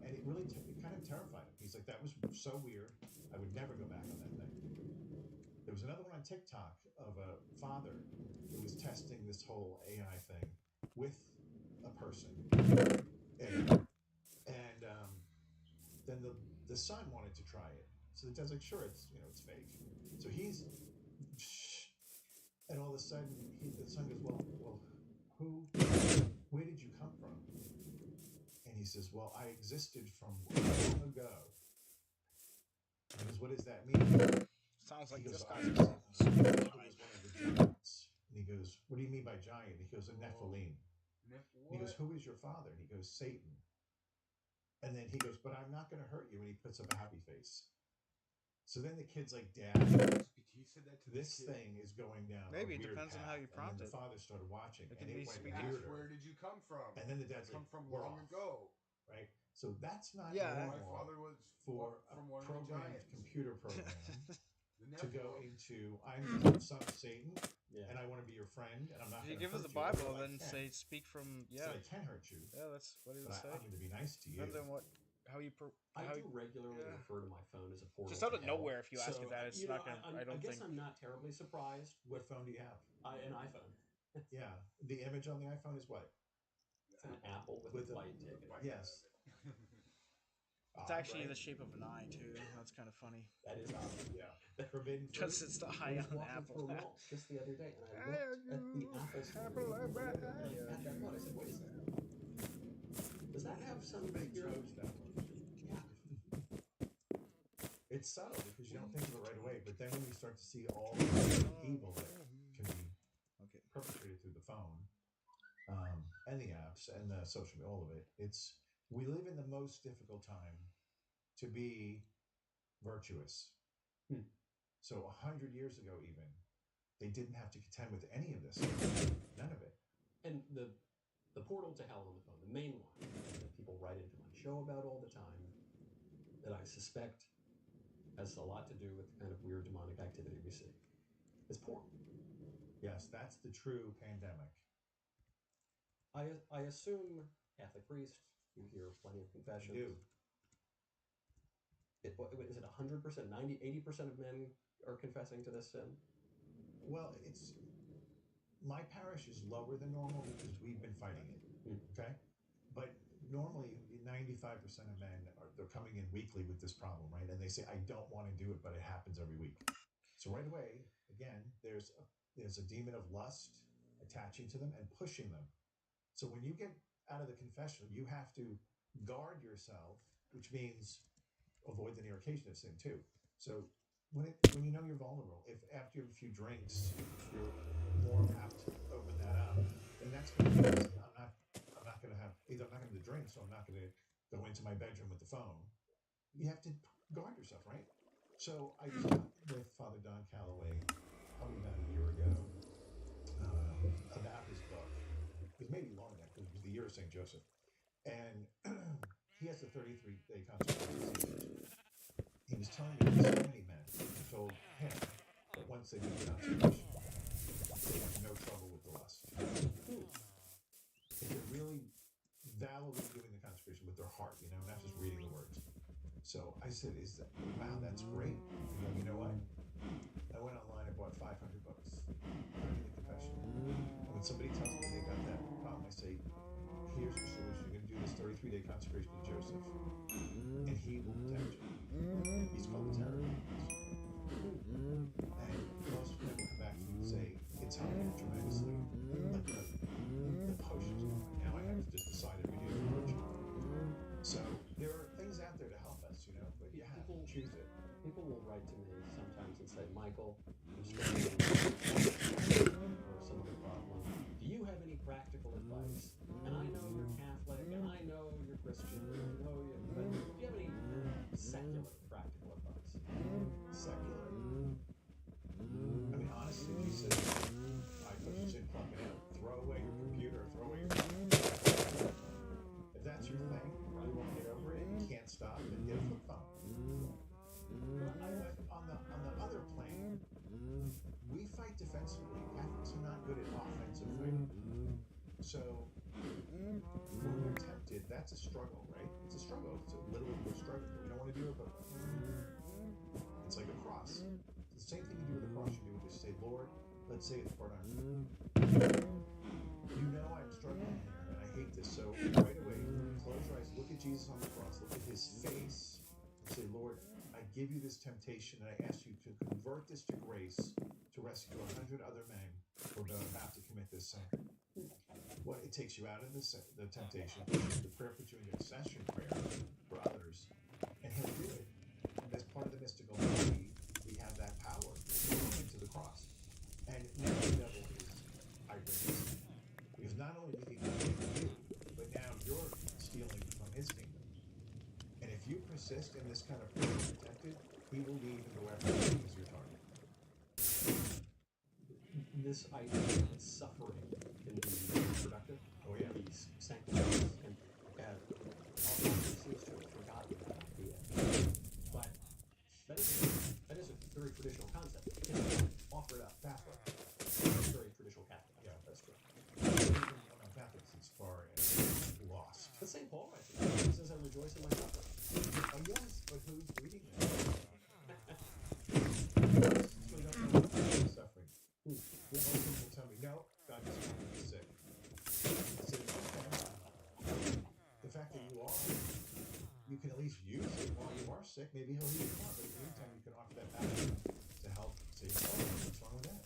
And it really it kind of terrified him. He's like, "That was so weird. I would never go back on that thing." There was another one on TikTok of a father who was testing this whole AI thing with a person. And then the son wanted to try it. So the dad's like, "Sure, it's fake." So he's, and all of a sudden the son goes, well, where did you come from? And he says, "Well, I existed from long ago." And he goes, "What does that mean?" Sounds like He this goes, guy's I was one of the giants. And he goes, what do you mean by giant? He goes, a Nephilim. He goes, who is your father? And he goes, Satan. And then he goes, but I'm not going to hurt you. And he puts up a happy face. So then the kid's like, Dad, He said that to this the kid. thing is going down. Maybe a it weird depends on path. how you And prompt then it. the father started watching, It and can be it went speaking- weirder. Where did you come from? And then the dad's come like, from "We're long off." ago. Right? So that's not Yeah. normal My father was for from a one of the programmed giants. computer program The to go Nephilim. into, I'm the son of Satan, and I want to be your friend, and I'm not If going you to give us hurt the you, although Bible, I then can. say speak from So I can hurt you. Yeah, that's what he would But say. I'm going to be nice to you. Depends on what how you. I how do regularly yeah. refer to my phone as a portal. Just out to of hell. nowhere, if you ask So, it that, it's you not know, gonna. I don't I guess think. I'm not terribly surprised. What phone do you have? An iPhone. Yeah. The image on the iPhone is what? It's an apple with a white ticket. Yes. It's actually the shape of an eye too. That's kind of funny. That is odd. Yeah. Forbidden fruit. Because it's the I eye was on the walking apple. through a mall just the other day, and I looked at the Apple store. At that one, I said, "Wait a second. Does that have some security?" It's subtle because you don't think of it right away, but then when you start to see all the evil that can be perpetrated through the phone, and the apps and the social media, all of it, we live in the most difficult time to be virtuous. So 100 years ago, even, they didn't have to contend with any of this. None of it. And the portal to hell on the phone, the main one that people write into my show about all the time, that I suspect has a lot to do with the kind of weird demonic activity we see, is porn. Yes, that's the true pandemic. I assume Catholic priest, you hear plenty of confessions. I do. Is it 100%, 90, 80% of men are confessing to this sin? Well, my parish is lower than normal because we've been fighting it. Okay, but normally 95% of men they're coming in weekly with this problem, right? And they say, I don't want to do it, but it happens every week. So right away, again, there's a demon of lust attaching to them and pushing them. So when you get out of the confessional, you have to guard yourself, which means avoid the near occasion of sin too. So when you know you're vulnerable, if after you have a few drinks, you're more apt to open that up, then that's going to be, I'm not going to have, either I'm not going to drink, so I'm not going to go into my bedroom with the phone. You have to guard yourself, right? So I talked with Father Don Calloway probably about a year ago about his book. It was maybe longer than that because it was the year of St. Joseph. And he has a 33-day consecration. He was telling me that so many men told him that once they do the consecration, they have no trouble with the lust. If they're really validly doing the consecration with their heart, not just reading the words. So I said, wow, that's great. You know what? I went online and bought 500 books. Learning the confession. And when somebody tells me they got that problem, I say, here's your solution. You're going to do this 33-day consecration to Joseph, and he will protect you. He's called the Terror. And most men will come back to me and say, it's helping me tremendously. But the potions, now I have to just decide every day to virtue. So there are things out there to help us, but you have to choose it. People will write to me sometimes and say, Michael, I'm struggling or some other problem. Do you have any practical advice? And I know you're Catholic, and I know you're Christian, and I know you, but do you have any secular practical advice? Secular? I mean, honestly, if you said, I put this in, plug it out, throw away your computer, throw away your phone. If that's your thing, you want to get over it, you can't stop, then get a flip phone. But on the other plane, we fight defensively. Catholics are not good at offensive fighting. So when we're tempted, that's a struggle, right? It's a struggle. It's a literal struggle. We don't want to do it, but it's like a cross. It's the same thing you do with a cross. You do is say, Lord, let's say it's part on. You know I'm struggling here, and I hate this. So right away, close your eyes, look at Jesus on the cross, look at his face, and say, Lord, I give you this temptation, and I ask you to convert this to grace to rescue 100 other men who are about to commit this sin. Well, it takes you out of the temptation. The prayer puts you in intercession prayer for others, and he'll do it. As part of the mystical body, we have that power this idea that suffering can be productive. Oh yeah. Be sanctified, and often seems to have forgotten that idea. But that is a very traditional concept. It can be offered up Catholic. It's very traditional Catholic. Yeah, that's true. Catholics as far as lost. But St. Paul writes it. He says, "I rejoice in my suffering." Oh yes, but who's reading that? Suffering. Most people tell me, no, God just wants me sick. I say, okay. The fact that you can at least use it while you are sick. Maybe he'll heal you more, but in the meantime, you can offer that back to help save your life. What's wrong with that?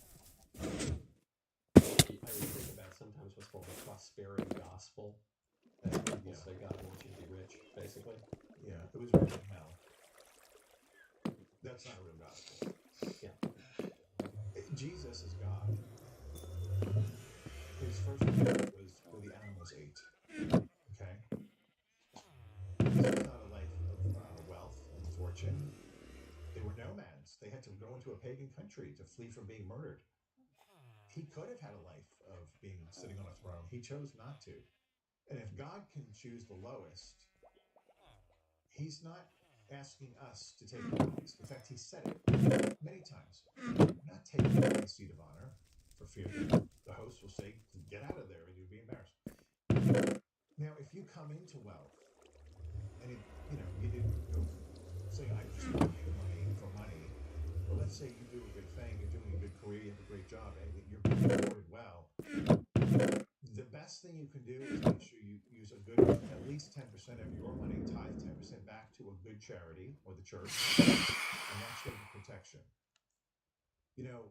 I would think about sometimes what's called the prosperity gospel. People say God wants you to be rich, basically. Yeah, it was rich in hell. That's not a real gospel. Yeah. Jesus is God. His first life was where the animals ate. Okay? This is not a life of wealth and fortune. They were nomads. They had to go into a pagan country to flee from being murdered. He could have had a life of being sitting on a throne. He chose not to. And if God can choose the lowest, he's not asking us to take the highest. In fact, he said it many times. Not taking the seat of honor for fear that the host will say, get out of there, and you'll be embarrassed. Now, if you come into wealth, and you didn't go say, I just want money for money, but let's say you do a good thing, you're doing a good career, you have a great job, and you're being rewarded well, the best thing you can do is make sure you use at least 10% of your money, tithe 10% back to a good charity or the church, and that's your protection.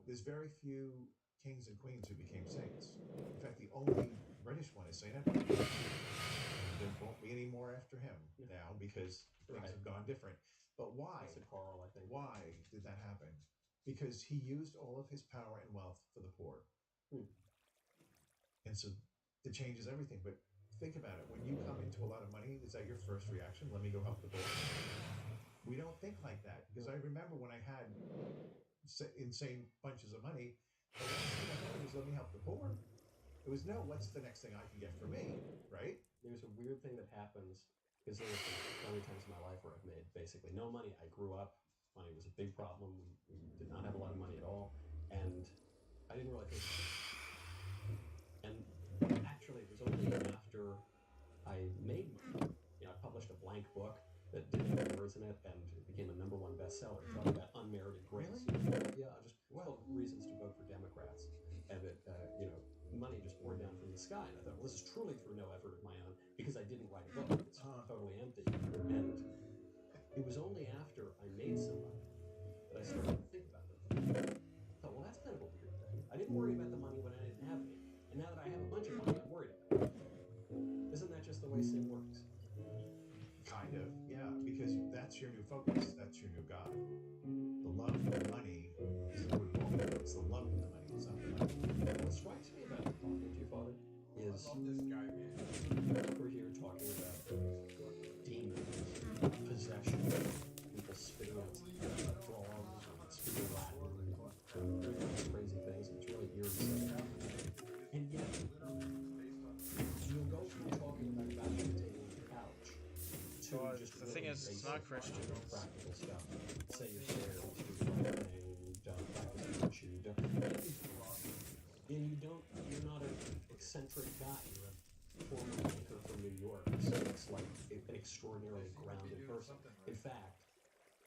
There's very few kings and queens who became saints. In fact, the only British one is St. Edward. There won't be any more after him now because things have gone different. But why? St. Carl, I think. Why did that happen? Because he used all of his power and wealth for the poor. And so it changes everything. But think about it. When you come into a lot of money, is that your first reaction? Let me go help the poor. We don't think like that. Because I remember when I had insane bunches of money, the last thing I thought was, let me help the poor. It was, no, what's the next thing I can get for me, right? There's a weird thing that happens, because there were so many times in my life where I've made basically no money. I grew up, money was a big problem. We did not have a lot of money at all, and I didn't really think about it. And actually, it was only after I made money, I published a blank book that didn't have words in it, and it became a #1 bestseller, talking about unmerited grace. Yeah, just reasons to vote for Democrats, and that money just poured down from the sky. And I thought, well, this is truly through no effort of my own, because I didn't write a book. It's totally empty. And it was only after I made some money that I started to think about it. I thought, well, that's kind of a weird thing. I didn't worry about the money when I didn't have any, and now that I have a bunch of money, I'm worried about it. Isn't that just the way sin works? Kind of, yeah, because that's your new focus. That's your new God. The love for money is the root of all evil. It's the love of the money. It's not the money. What strikes me about talking to your father is we're here talking about demons, possession, people spitting out frogs, and speaking Latin, and doing all these crazy things. It's really eerie. And yet, you'll go from talking about vacuum table and couch to just the thing is, it's not Christian. Practical stuff. Say your prayers, do the right thing, don't practice what you don't. And you're not an eccentric guy. You're a former banker from New York, so it's like an extraordinarily grounded person. In fact,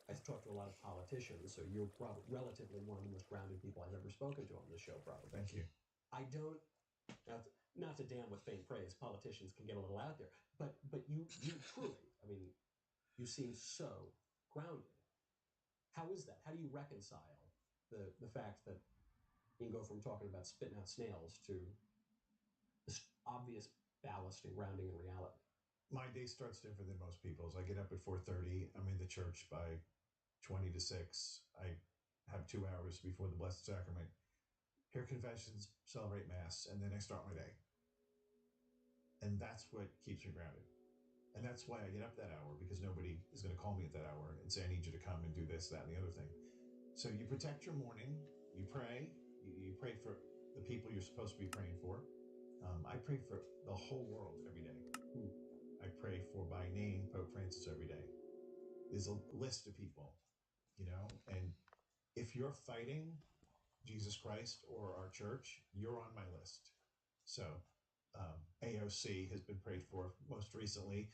I've talked to a lot of politicians, so you're probably relatively one of the most grounded people I've ever spoken to on this show, probably. Thank you. I don't, not to damn with faint praise, politicians can get a little out there, but you truly, you seem so grounded. How is that? How do you reconcile the fact that you can go from talking about spitting out snails to this obvious ballast and grounding in reality? My day starts different than most people's. I get up at 4:30. I'm in the church by 20 to 6. I have 2 hours before the Blessed Sacrament. Hear confessions, celebrate Mass, and then I start my day. And that's what keeps me grounded. And that's why I get up that hour, because nobody is going to call me at that hour and say, I need you to come and do this, that, and the other thing. So you protect your morning, you pray, you pray for the people you're supposed to be praying for. I pray for the whole world every day. I pray for by name Pope Francis every day. There's a list of people, and if you're fighting Jesus Christ or our church, you're on my list. So AOC has been prayed for most recently.